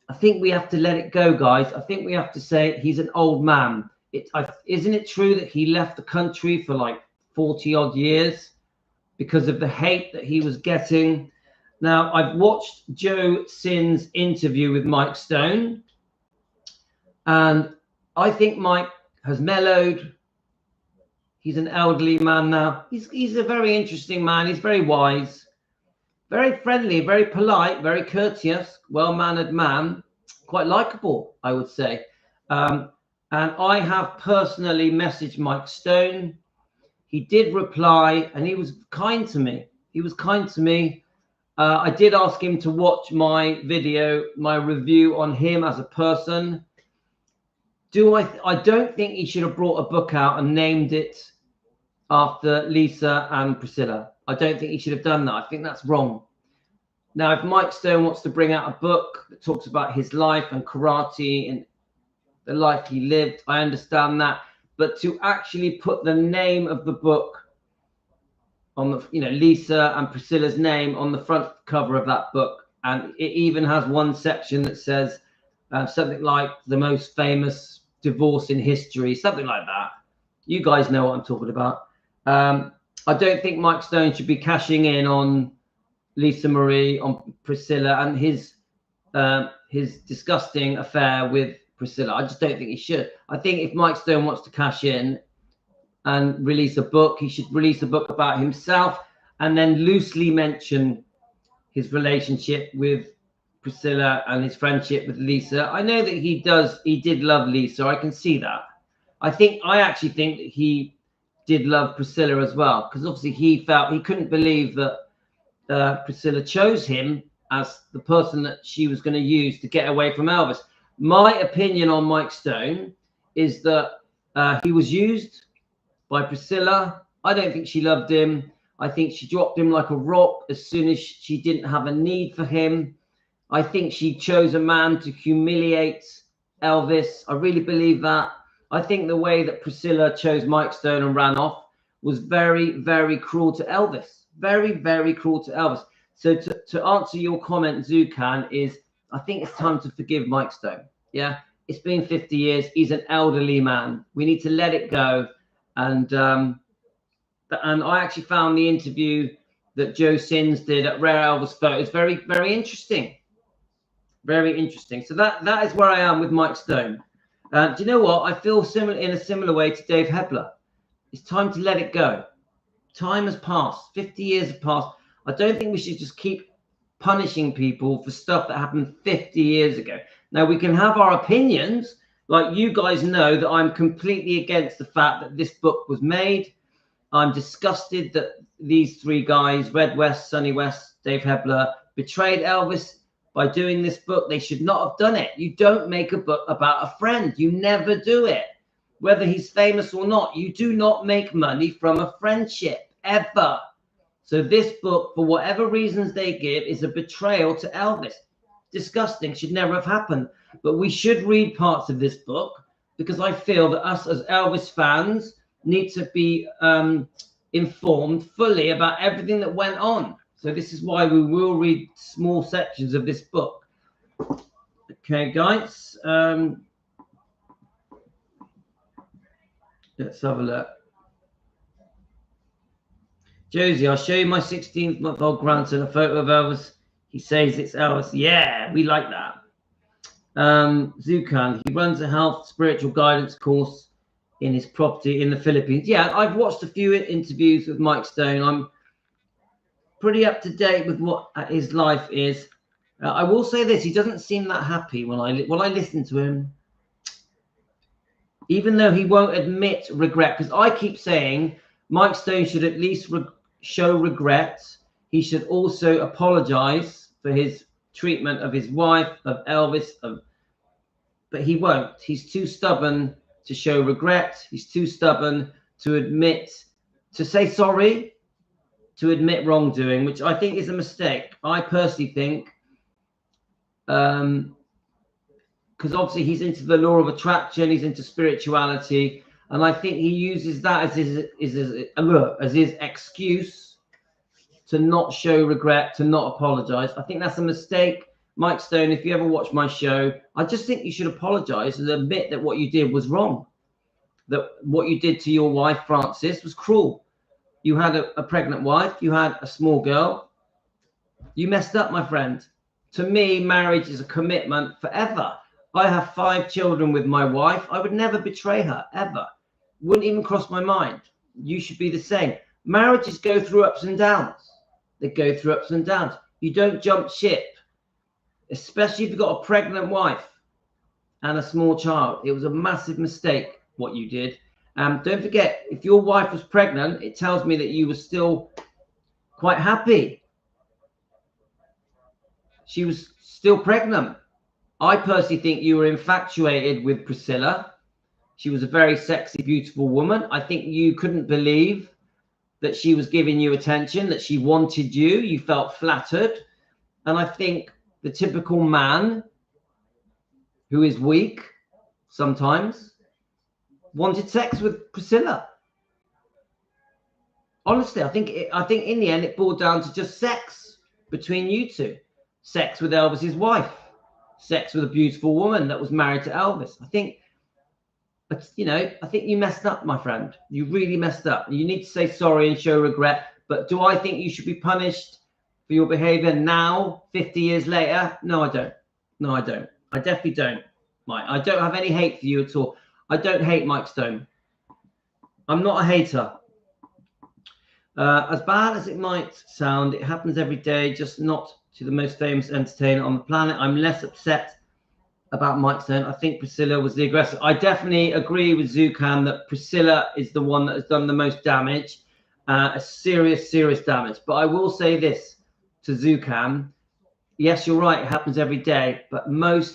I think we have to let it go, guys. I think we have to say he's an old man. Isn't it true that he left the country for like 40 odd years because of the hate that he was getting? Now, I've watched Joe Sin's interview with Mike Stone, and I think Mike has mellowed. He's an elderly man now. He's a very interesting man. He's very wise, very friendly, very polite, very courteous, well-mannered man, quite likable, I would say. And I have personally messaged Mike Stone. He did reply, and he was kind to me. He was kind to me. I did ask him to watch my video, my review on him as a person. I don't think he should have brought a book out and named it after Lisa and Priscilla. I don't think he should have done that. I think that's wrong. Now, if Mike Stone wants to bring out a book that talks about his life and karate and the life he lived, I understand that. But to actually put the name of the book on the, Lisa and Priscilla's name on the front cover of that book, and it even has one section that says something like the most famous divorce in history, something like that. You guys know what I'm talking about. I don't think Mike Stone should be cashing in on Lisa Marie, on Priscilla, and his disgusting affair with Priscilla. I just don't think he should. I think if Mike Stone wants to cash in and release a book, he should release a book about himself and then loosely mention his relationship with Priscilla and his friendship with Lisa. I know that he did love Lisa. I can see that. I actually think that he did love Priscilla as well, because obviously he felt he couldn't believe that Priscilla chose him as the person that she was going to use to get away from Elvis. My opinion on Mike Stone is that he was used by Priscilla. I don't think she loved him. I think she dropped him like a rock as soon as she didn't have a need for him. I think she chose a man to humiliate Elvis. I really believe that. I think the way that Priscilla chose Mike Stone and ran off was very, very cruel to Elvis. Very, very cruel to Elvis. So to answer your comment, Zukan, is I think it's time to forgive Mike Stone. Yeah, It's been 50 years. He's an elderly man. We need to let it go. And I actually found the interview that Joe Sins did at Rare Elvis Photos very, very interesting. Very interesting. So that is where I am with Mike Stone. Do you know what? I feel similar in a similar way to Dave Hebler. It's time to let it go. Time has passed. 50 years have passed. I don't think we should just keep punishing people for stuff that happened 50 years ago. Now, we can have our opinions. Like, you guys know that I'm completely against the fact that this book was made. I'm disgusted that these three guys, Red West, Sonny West, Dave Hebler, betrayed Elvis by doing this book. They should not have done it. You don't make a book about a friend. You never do it. Whether he's famous or not, you do not make money from a friendship, ever. So this book, for whatever reasons they give, is a betrayal to Elvis. Disgusting, should never have happened. But we should read parts of this book, because I feel that us as Elvis fans need to be informed fully about everything that went on. So this is why we will read small sections of this book. Okay, guys. Let's have a look. Josie, I'll show you my 16-month-old grandson a photo of Elvis. He says it's Elvis. Yeah, we like that. Zukan, he runs a health spiritual guidance course in his property in the Philippines. Yeah, I've watched a few interviews with Mike Stone. I'm pretty up to date with what his life is. I will say this: he doesn't seem that happy when I listen to him. Even though he won't admit regret, because I keep saying Mike Stone should at least show regret. He should also apologize for his treatment of his wife, of Elvis, but he won't. He's too stubborn to show regret. He's too stubborn to admit, to say sorry, to admit wrongdoing, which I think is a mistake. I personally think, because obviously he's into the law of attraction, he's into spirituality, and I think he uses that as his excuse to not show regret, to not apologize. I think that's a mistake. Mike Stone, if you ever watch my show, I just think you should apologize and admit that what you did was wrong, that what you did to your wife, Frances, was cruel. You had a pregnant wife, you had a small girl, you messed up, my friend. To me, marriage is a commitment forever. I have 5 children with my wife. I would never betray her, ever. Wouldn't even cross my mind. You should be the same. Marriages go through ups and downs. They go through ups and downs. You don't jump ship, especially if you've got a pregnant wife and a small child. It was a massive mistake what you did. Don't forget, if your wife was pregnant, it tells me that you were still quite happy. She was still pregnant. I personally think you were infatuated with Priscilla. She was a very sexy, beautiful woman. I think you couldn't believe that she was giving you attention, that she wanted you. You felt flattered. And I think the typical man who is weak sometimes wanted sex with Priscilla. Honestly, I think in the end it boiled down to just sex between you two. Sex with Elvis's wife. Sex with a beautiful woman that was married to Elvis. I think you messed up, my friend. You really messed up. You need to say sorry and show regret. But do I think you should be punished for your behavior now, 50 years later? No, I don't. No, I don't. I definitely don't, Mike. I don't have any hate for you at all. I don't hate Mike Stone. I'm not a hater. As bad as it might sound, it happens every day, just not to the most famous entertainer on the planet. I'm less upset about Mike Stone. I think Priscilla was the aggressor. I definitely agree with Zukan that Priscilla is the one that has done the most damage, a serious damage. But I will say this to Zukan. Yes, you're right. It happens every day. But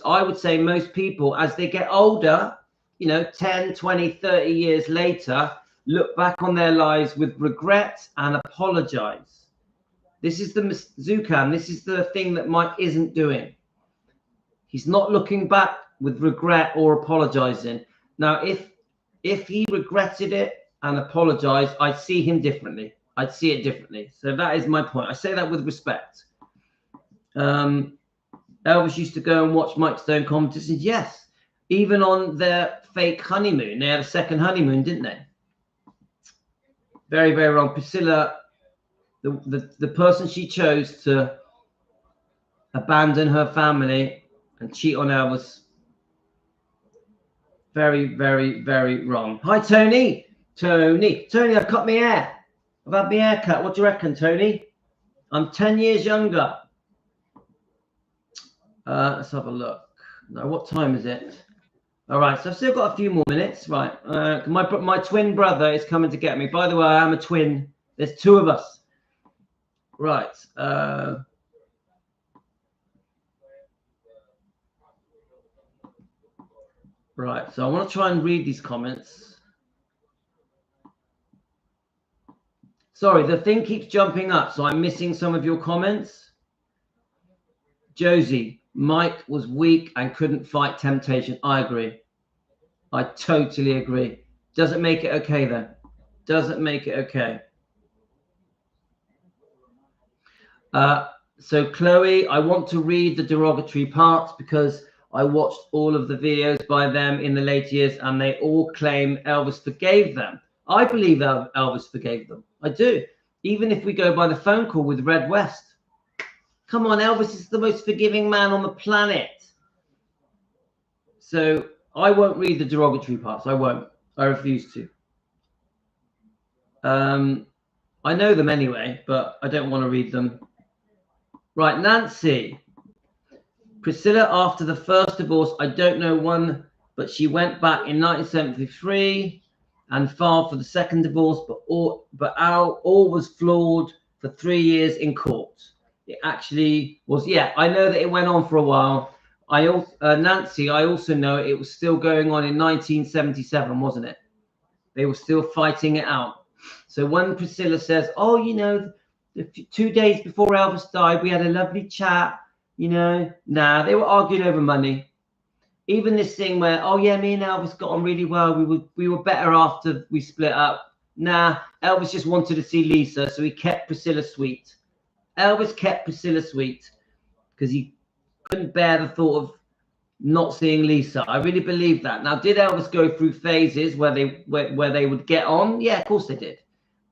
I would say most people, as they get older, 10, 20, 30 years later, look back on their lives with regret and apologize. This is Zukan. This is the thing that Mike isn't doing. He's not looking back with regret or apologizing. Now, if he regretted it and apologized, I'd see him differently. I'd see it differently. So that is my point. I say that with respect. Elvis used to go and watch Mike Stone competitions. Yes. Even on their fake honeymoon, they had a second honeymoon, didn't they? Very, very wrong. Priscilla, the person she chose to abandon her family and cheat on Elvis. Very, very, very wrong. Hi, Tony. Tony, I've cut my hair. I've had my hair cut. What do you reckon, Tony? I'm 10 years younger. Let's have a look. Now, what time is it? All right, so I've still got a few more minutes. Right, my twin brother is coming to get me. By the way, I am a twin. There's two of us. Right. Right, so I want to try and read these comments. Sorry, the thing keeps jumping up, so I'm missing some of your comments. Josie, Mike was weak and couldn't fight temptation. I agree. I totally agree. Doesn't make it okay, then. Doesn't make it okay. So, Chloe, I want to read the derogatory parts because I watched all of the videos by them in the late years and they all claim Elvis forgave them. I believe Elvis forgave them. I do. Even if we go by the phone call with Red West. Come on, Elvis is the most forgiving man on the planet. So I won't read the derogatory parts. I won't. I refuse to. I know them anyway, but I don't want to read them. Right, Nancy. Priscilla, after the first divorce, I don't know one, but she went back in 1973 and filed for the second divorce, but all was flawed for 3 years in court. It actually was, yeah, I know that it went on for a while. Nancy, I also know it was still going on in 1977, wasn't it? They were still fighting it out. So when Priscilla says, oh, you know, 2 days before Elvis died, we had a lovely chat, you know. Nah, they were arguing over money. Even this thing where, oh yeah, me and Elvis got on really well. We were better after we split up. Nah, Elvis just wanted to see Lisa, so he kept Priscilla sweet. Elvis kept Priscilla sweet because he couldn't bear the thought of not seeing Lisa. I really believe that. Now, did Elvis go through phases where they would get on? Yeah, of course they did.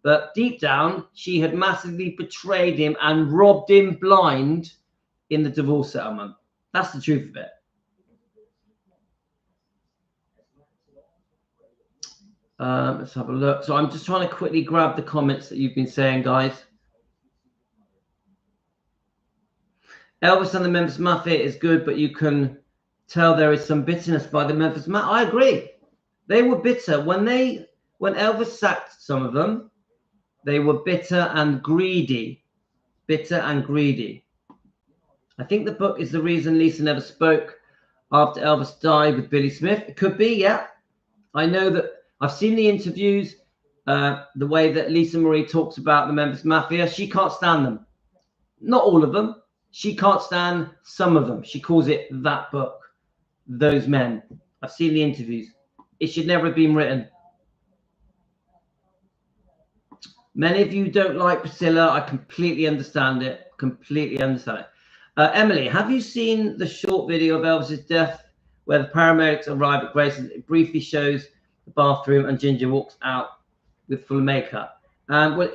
But deep down, she had massively betrayed him and robbed him blind in the divorce settlement. That's the truth of it. Let's have a look. So I'm just trying to quickly grab the comments that you've been saying, guys. Elvis and the Memphis Mafia is good, but you can tell there is some bitterness by the Memphis Mafia. I agree. They were bitter. When Elvis sacked some of them, they were bitter and greedy. Bitter and greedy. I think the book is the reason Lisa never spoke after Elvis died with Billy Smith. It could be, yeah. I know that I've seen the interviews, the way that Lisa Marie talks about the Memphis Mafia. She can't stand them. Not all of them. She can't stand some of them. She calls it that book, those men. I've seen the interviews. It should never have been written. Many of you don't like Priscilla. I completely understand it. Completely understand it. Emily, have you seen the short video of Elvis's death where the paramedics arrive at Graceland? It briefly shows the bathroom and Ginger walks out with full makeup. Well,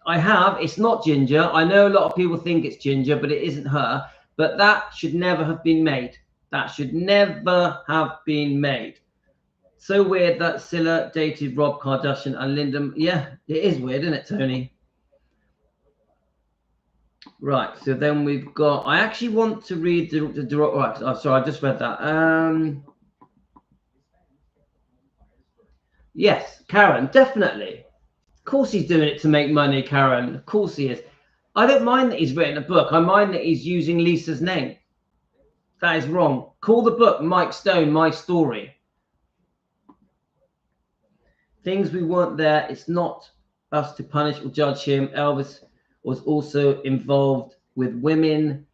I have. It's not Ginger. I know a lot of people think it's Ginger, but it isn't her. But that should never have been made. That should never have been made. So weird that Scylla dated Rob Kardashian and Linda. Yeah, it is weird, isn't it, Tony? Right. So then we've got. I actually want to read the right. Oh, sorry, I just read that. Yes, Karen, definitely. Of course he's doing it to make money, Karen. Of course he is. I don't mind that he's written a book. I mind that he's using Lisa's name. That is wrong. Call the book Mike Stone, My Story. Things we weren't there. It's not us to punish or judge him. Elvis was also involved with women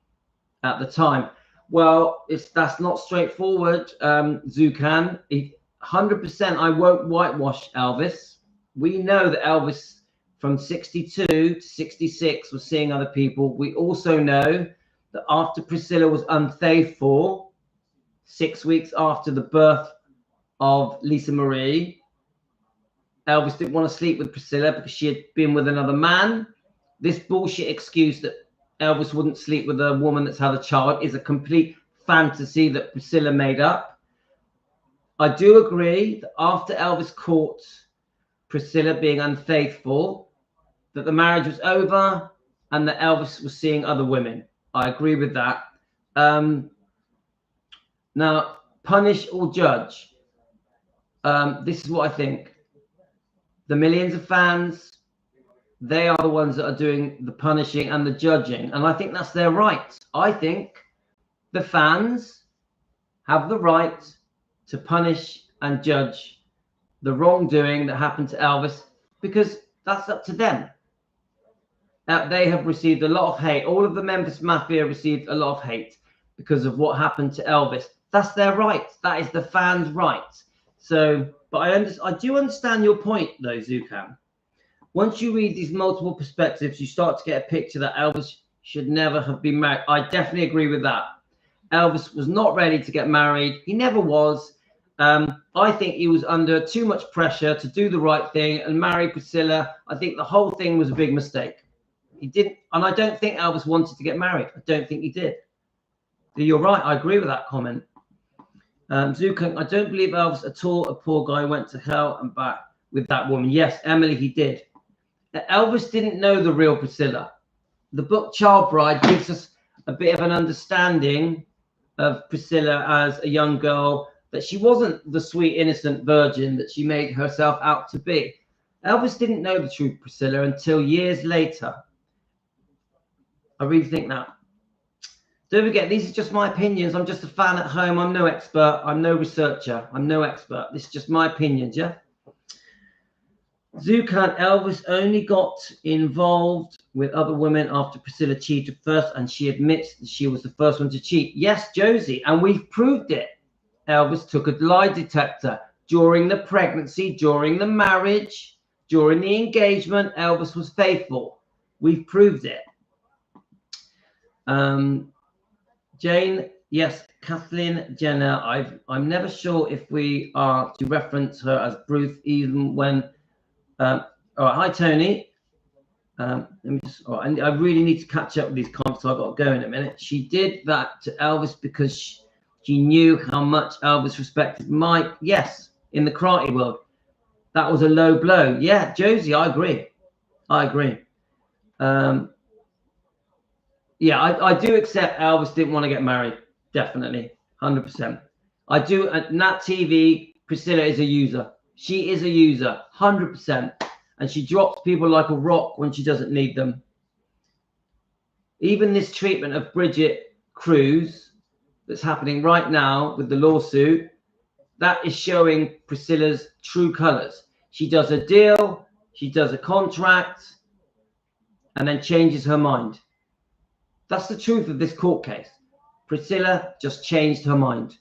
at the time. Well, that's not straightforward, Zukan. 100% I won't whitewash Elvis. We know that Elvis from 62 to 66 was seeing other people. We also know that after Priscilla was unfaithful, 6 weeks after the birth of Lisa Marie. Elvis didn't want to sleep with Priscilla because she had been with another man. This bullshit excuse that Elvis wouldn't sleep with a woman that's had a child is a complete fantasy that Priscilla made up. I do agree that after Elvis caught Priscilla being unfaithful, that the marriage was over and that Elvis was seeing other women. I agree with that. Now, punish or judge. This is what I think. The millions of fans, they are the ones that are doing the punishing and the judging. And I think that's their right. I think the fans have the right to punish and judge the wrongdoing that happened to Elvis, because that's up to them. They have received a lot of hate. All of the Memphis Mafia received a lot of hate because of what happened to Elvis. That's their right. That is the fans' right. So, but I do understand your point, though, Zukan. Once you read these multiple perspectives, you start to get a picture that Elvis should never have been married. I definitely agree with that. Elvis was not ready to get married. He never was. I think he was under too much pressure to do the right thing and marry Priscilla. I think the whole thing was a big mistake. He didn't, and I don't think Elvis wanted to get married. I don't think he did. You're right. I agree with that comment. Zukan, I don't believe Elvis at all. A poor guy went to hell and back with that woman. Yes, Emily, he did. Elvis didn't know the real Priscilla. The book Child Bride gives us a bit of an understanding of Priscilla as a young girl, that she wasn't the sweet, innocent virgin that she made herself out to be. Elvis didn't know the true Priscilla until years later. I really think that. Don't forget, these are just my opinions. I'm just a fan at home. I'm no expert. I'm no researcher. I'm no expert. This is just my opinions, yeah? Zukan, Elvis only got involved with other women after Priscilla cheated first, and she admits that she was the first one to cheat. Yes, Josie, and we've proved it. Elvis took a lie detector during the pregnancy, during the marriage, during the engagement. Elvis was faithful. We've proved it. Jane, yes, Kathleen Jenner. I'm never sure if we are to reference her as Bruce, even when. All right, hi Tony. Let me just. All right, I really need to catch up with these comments, so I've got to go in a minute. She did that to Elvis because she knew how much Elvis respected Mike. Yes, in the karate world, that was a low blow. Yeah, Josie, I agree. I agree. Yeah, I do accept Elvis didn't want to get married. Definitely, 100%. I do. At Nat TV, Priscilla is a user. She is a user, 100%. And she drops people like a rock when she doesn't need them. Even this treatment of Brigitte Kruse that's happening right now with the lawsuit, that is showing Priscilla's true colors. She does a deal, she does a contract, and then changes her mind. That's the truth of this court case. Priscilla just changed her mind.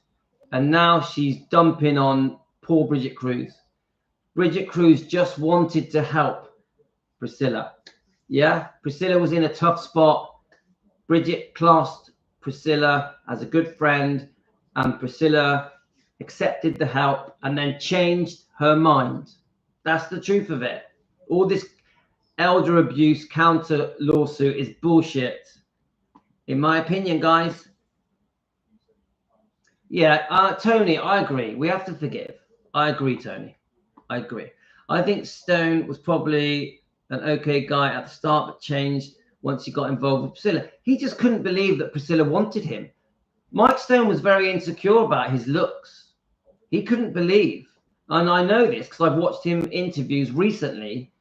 And now she's dumping on poor Brigitte Kruse. Brigitte Kruse just wanted to help Priscilla. Yeah, Priscilla was in a tough spot. Brigitte classed Priscilla as a good friend, and Priscilla accepted the help and then changed her mind. That's the truth of it. All this elder abuse counter lawsuit is bullshit. In my opinion, guys. Yeah, Tony, I agree. We have to forgive. I agree, Tony. I agree. I think Stone was probably an okay guy at the start, but changed once he got involved with Priscilla. He just couldn't believe that Priscilla wanted him. Mike Stone was very insecure about his looks. He couldn't believe. And I know this because I've watched him interviews recently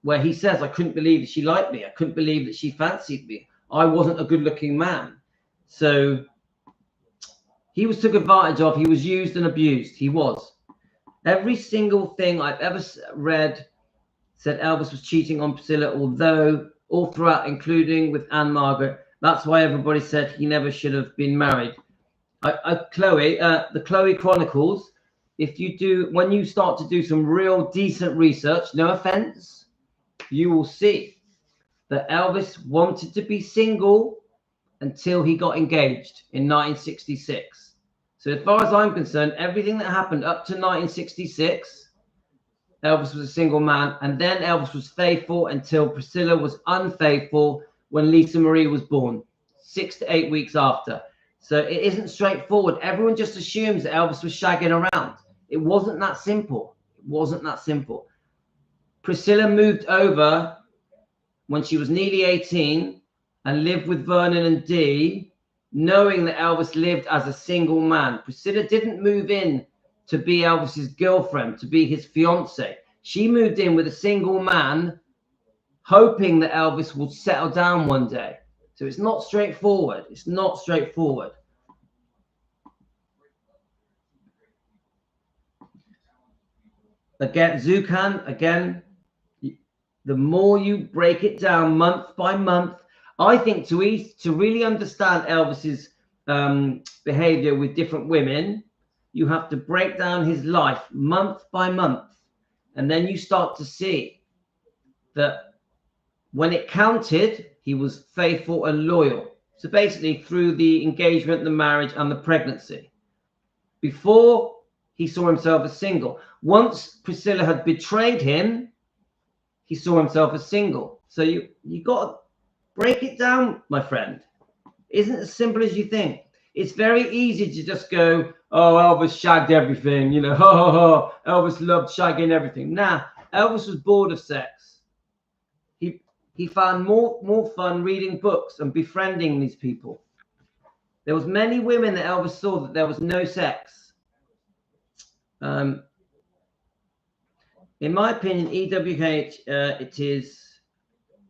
where he says, I couldn't believe that she liked me. I couldn't believe that she fancied me. I wasn't a good-looking man. So he was took advantage of. He was used and abused. He was. Every single thing I've ever read said Elvis was cheating on Priscilla, although all throughout, including with Anne Margaret. That's why everybody said he never should have been married. Chloe, the Chloe Chronicles, when you start to do some real decent research, no offense, you will see that Elvis wanted to be single until he got engaged in 1966. So as far as I'm concerned, everything that happened up to 1966, Elvis was a single man, and then Elvis was faithful until Priscilla was unfaithful when Lisa Marie was born, 6 to 8 weeks after. So it isn't straightforward. Everyone just assumes that Elvis was shagging around. It wasn't that simple. It wasn't that simple. Priscilla moved over when she was nearly 18 and lived with Vernon and Dee, knowing that Elvis lived as a single man. Priscilla didn't move in to be Elvis's girlfriend, to be his fiance. She moved in with a single man, hoping that Elvis would settle down one day. So it's not straightforward. It's not straightforward. Again, Zukan, again, the more you break it down month by month, I think to really understand Elvis's behavior with different women, you have to break down his life month by month. And then you start to see that when it counted, he was faithful and loyal. So basically through the engagement, the marriage and the pregnancy. Before, he saw himself as single. Once Priscilla had betrayed him, he saw himself as single. So you got to break it down, my friend. It isn't as simple as you think. It's very easy to just go, oh, Elvis shagged everything, you know, ho, ho, ho. Elvis loved shagging everything. Nah, Elvis was bored of sex. He found more fun reading books and befriending these people. There was many women that Elvis saw that there was no sex. In my opinion, EWH,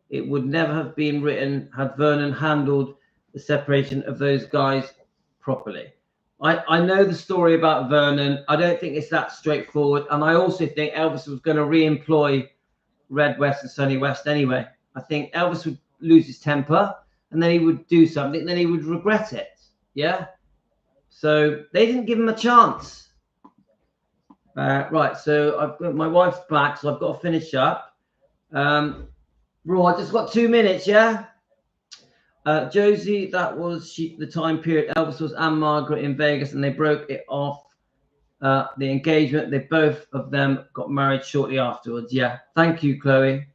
it would never have been written had Vernon handled the separation of those guys properly. I know the story about Vernon. I don't think it's that straightforward. And I also think Elvis was going to re-employ Red West and Sonny West anyway. I think Elvis would lose his temper and then he would do something, then he would regret it. Yeah. So they didn't give him a chance. Right. So I've got my wife's back, so I've got to finish up. Bro, I just got 2 minutes. Yeah. Josie, that was the time period Elvis was and Margaret in Vegas and they broke it off. The engagement, they both of them got married shortly afterwards. Yeah. Thank you, Chloe.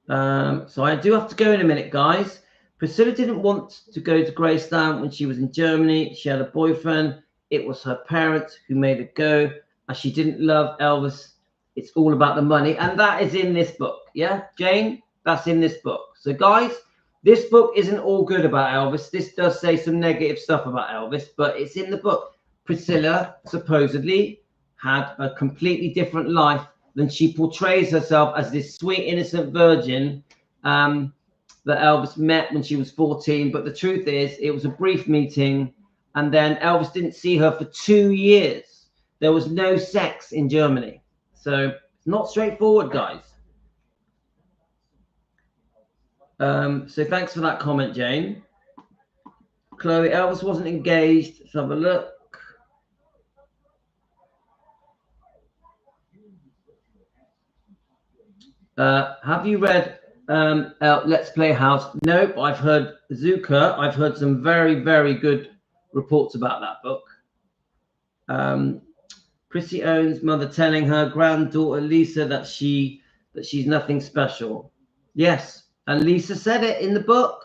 So I do have to go in a minute, guys. Priscilla didn't want to go to Greystown when she was in Germany. She had a boyfriend. It was her parents who made her go, and she didn't love Elvis. It's all about the money, and that is in this book. Yeah, Jane, that's in this book. So, guys, this book isn't all good about Elvis. This does say some negative stuff about Elvis, but it's in the book. Priscilla supposedly had a completely different life than she portrays herself as this sweet, innocent virgin that Elvis met when she was 14. But the truth is, it was a brief meeting, and then Elvis didn't see her for 2 years. There was no sex in Germany. So it's not straightforward, guys. So thanks for that comment, Jane. Chloe, Elvis wasn't engaged. Let's have a look. Have you read Let's Play House? Nope, I've heard Zuka. I've heard some very, very good reports about that book. Prissy Owen's mother telling her granddaughter Lisa that she's nothing special. Yes, and Lisa said it in the book.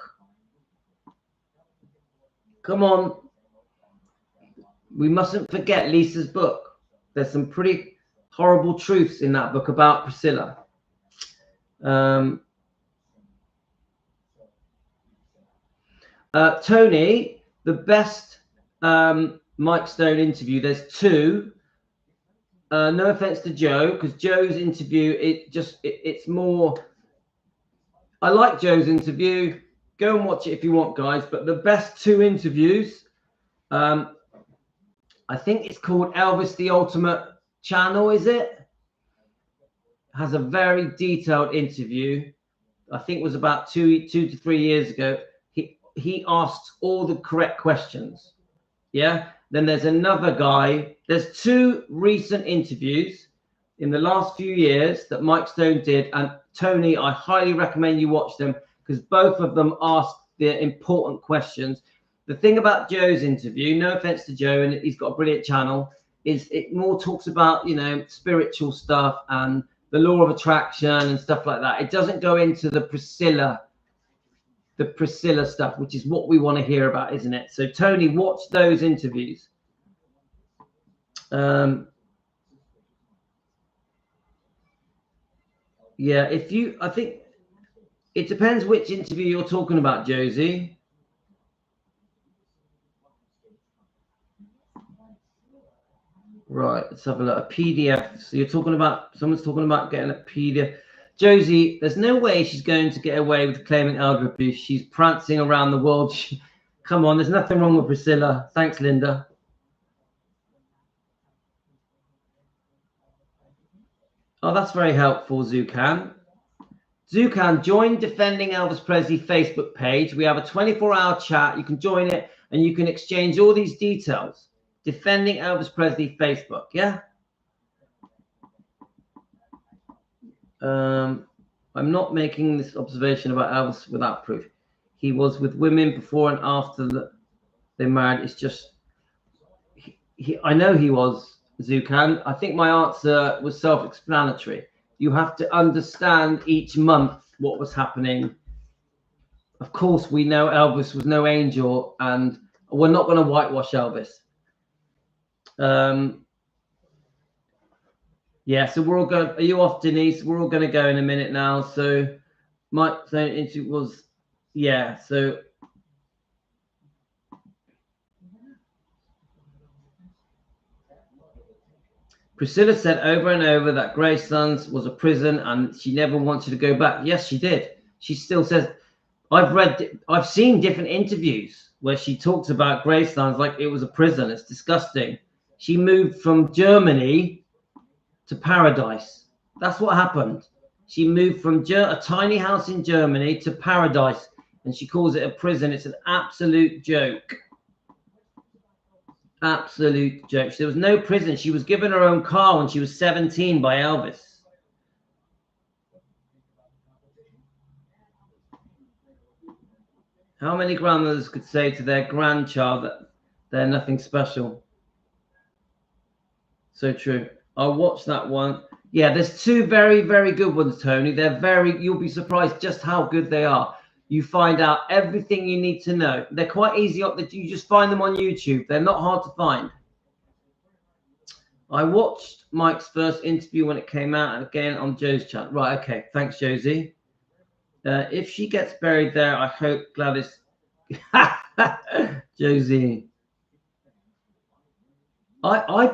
Come on. We mustn't forget Lisa's book. There's some pretty horrible truths in that book about Priscilla. Tony, the best Mike Stone interview, there's two. No offense to Joe, because Joe's interview, it's more, I like Joe's interview. Go and watch it if you want, guys. But the best two interviews, I think it's called Elvis the Ultimate Channel, is it? Has a very detailed interview. I think it was about two to 3 years ago. He asked all the correct questions. Yeah. Then there's another guy. There's two recent interviews in the last few years that Mike Stone did. And Tony, I highly recommend you watch them because both of them asked the important questions. The thing about Joe's interview, no offense to Joe, and he's got a brilliant channel, is it more talks about, you know, spiritual stuff and the law of attraction and stuff like that. It doesn't go into the Priscilla stuff, which is what we want to hear about, isn't it? So Tony, watch those interviews. Yeah, I think it depends which interview you're talking about, Josie. Right, let's have a look. A PDF. So you're talking about, someone's talking about getting a PDF. Josie, there's no way she's going to get away with claiming elder abuse. She's prancing around the world. Come on, there's nothing wrong with Priscilla. Thanks, Linda. Oh, that's very helpful, Zukan. Zukan, join Defending Elvis Presley Facebook page. We have a 24-hour chat. You can join it and you can exchange all these details. Defending Elvis Presley Facebook, yeah? I'm not making this observation about Elvis without proof. He was with women before and after they married. It's just, I know he was, Zukan. I think my answer was self-explanatory. You have to understand each month what was happening. Of course, we know Elvis was no angel, and we're not going to whitewash Elvis. Yeah, so we're all going. Are you off, Denise? We're all going to go in a minute now. So Mike saying it was, yeah. So Priscilla said over and over that Graceland's was a prison and she never wanted to go back. Yes, she did. She still says, I've seen different interviews where she talks about Graceland's like it was a prison. It's disgusting. She moved from Germany to paradise. That's what happened. She moved from a tiny house in Germany to paradise, and she calls it a prison. It's an absolute joke. Absolute joke. There was no prison. She was given her own car when she was 17 by Elvis. How many grandmothers could say to their grandchild that they're nothing special? So true. I'll watch that one. Yeah, there's two very, very good ones, Tony. You'll be surprised just how good they are. You find out everything you need to know. They're quite easy. You just find them on YouTube. They're not hard to find. I watched Mike's first interview when it came out, and again on Joe's chat. Right, okay. Thanks, Josie. If she gets buried there, I hope Gladys... Josie.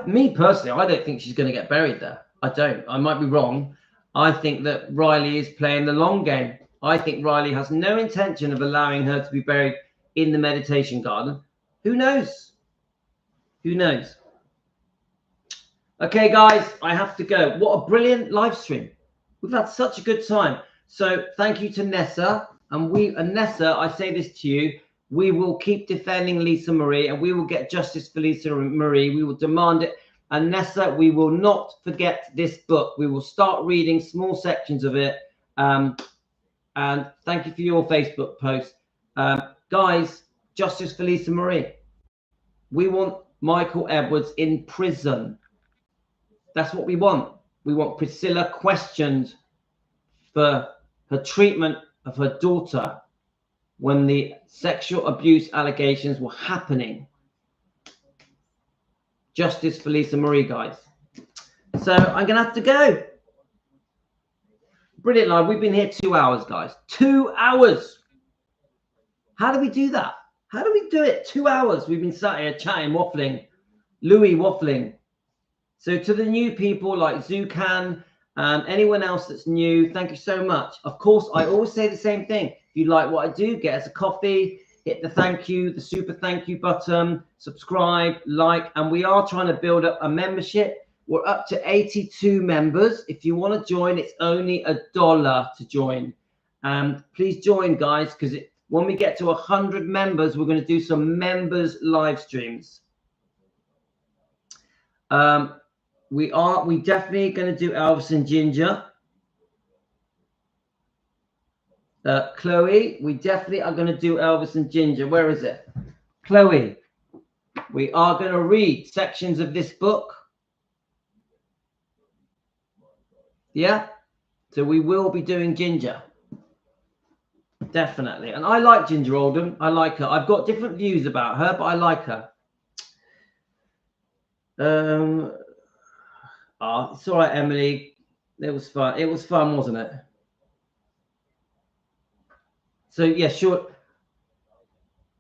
Me personally, I don't think she's going to get buried there. I don't. I might be wrong. I think that Riley is playing the long game. I think Riley has no intention of allowing her to be buried in the meditation garden. Who knows? Who knows? Okay, guys, I have to go. What a brilliant live stream. We've had such a good time. So thank you to Nessa. And Nessa, I say this to you, we will keep defending Lisa Marie and we will get justice for Lisa Marie. We will demand it. And Nessa, we will not forget this book. We will start reading small sections of it. And thank you for your Facebook post. Guys, justice for Lisa Marie. We want Michael Edwards in prison. That's what we want. We want Priscilla questioned for her treatment of her daughter when the sexual abuse allegations were happening. Justice for Lisa Marie, guys. So I'm going to have to go. Brilliant live. We've been here 2 hours, guys. 2 hours. How do we do that? How do we do it? 2 hours. We've been sat here chatting, waffling. Louis waffling. So to the new people like Zukan and anyone else that's new, thank you so much. Of course, I always say the same thing. If you like what I do, get us a coffee, hit the thank you, the super thank you button, subscribe, like, and we are trying to build up a membership. We're up to 82 members. If you want to join, it's only $1 to join. Please join, guys, because when we get to 100 members, we're going to do some members live streams. We definitely going to do Elvis and Ginger. Chloe, we definitely are going to do Elvis and Ginger. Where is it? Chloe, we are going to read sections of this book. Yeah? So we will be doing Ginger. Definitely. And I like Ginger Oldham. I like her. I've got different views about her, but I like her. It's all right, Emily. It was fun. It was fun, wasn't it? So, yeah, sure.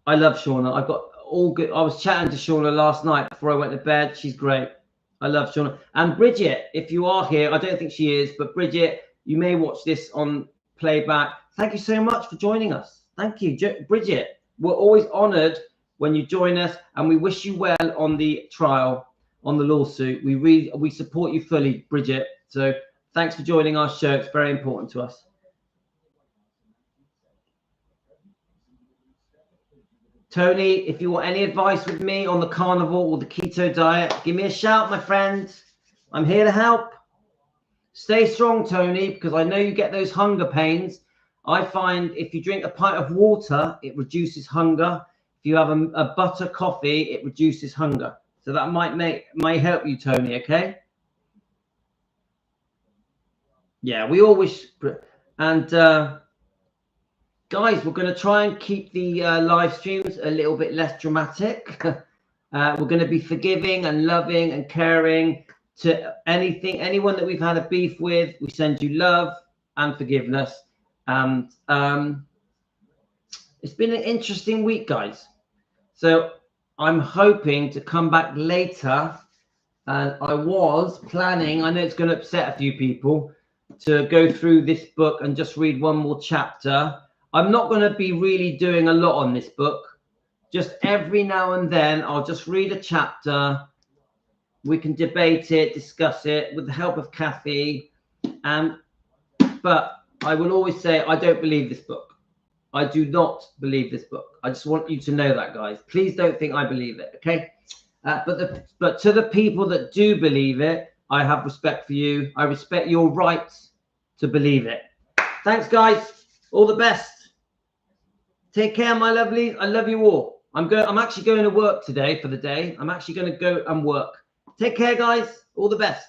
I love Shauna. I've got all good. I was chatting to Shauna last night before I went to bed. She's great. I love Shauna. And Brigitte, if you are here, I don't think she is, but Brigitte, you may watch this on playback. Thank you so much for joining us. Thank you, Brigitte. We're always honoured when you join us, and we wish you well on the trial, on the lawsuit. We support you fully, Brigitte. So thanks for joining our show. It's very important to us. Tony, if you want any advice with me on the carnivore or the keto diet, give me a shout, my friend. I'm here to help. Stay strong, Tony, because I know you get those hunger pains. I find if you drink a pint of water, it reduces hunger. If you have a butter coffee, it reduces hunger. So that might help you, Tony, okay? Yeah, we always... And... guys, we're going to try and keep the live streams a little bit less dramatic. We're going to be forgiving and loving and caring to anyone that we've had a beef with. We send you love and forgiveness. And it's been an interesting week, guys. So I'm hoping to come back later. And I was planning, I know it's going to upset a few people, to go through this book and just read one more chapter. I'm not going to be really doing a lot on this book. Just every now and then, I'll just read a chapter. We can debate it, discuss it with the help of Kathy. But I will always say, I don't believe this book. I do not believe this book. I just want you to know that, guys. Please don't think I believe it, okay? But to the people that do believe it, I have respect for you. I respect your rights to believe it. Thanks, guys. All the best. Take care, my lovelies. I love you all. I'm actually going to work today for the day. I'm actually going to go and work. Take care, guys. All the best.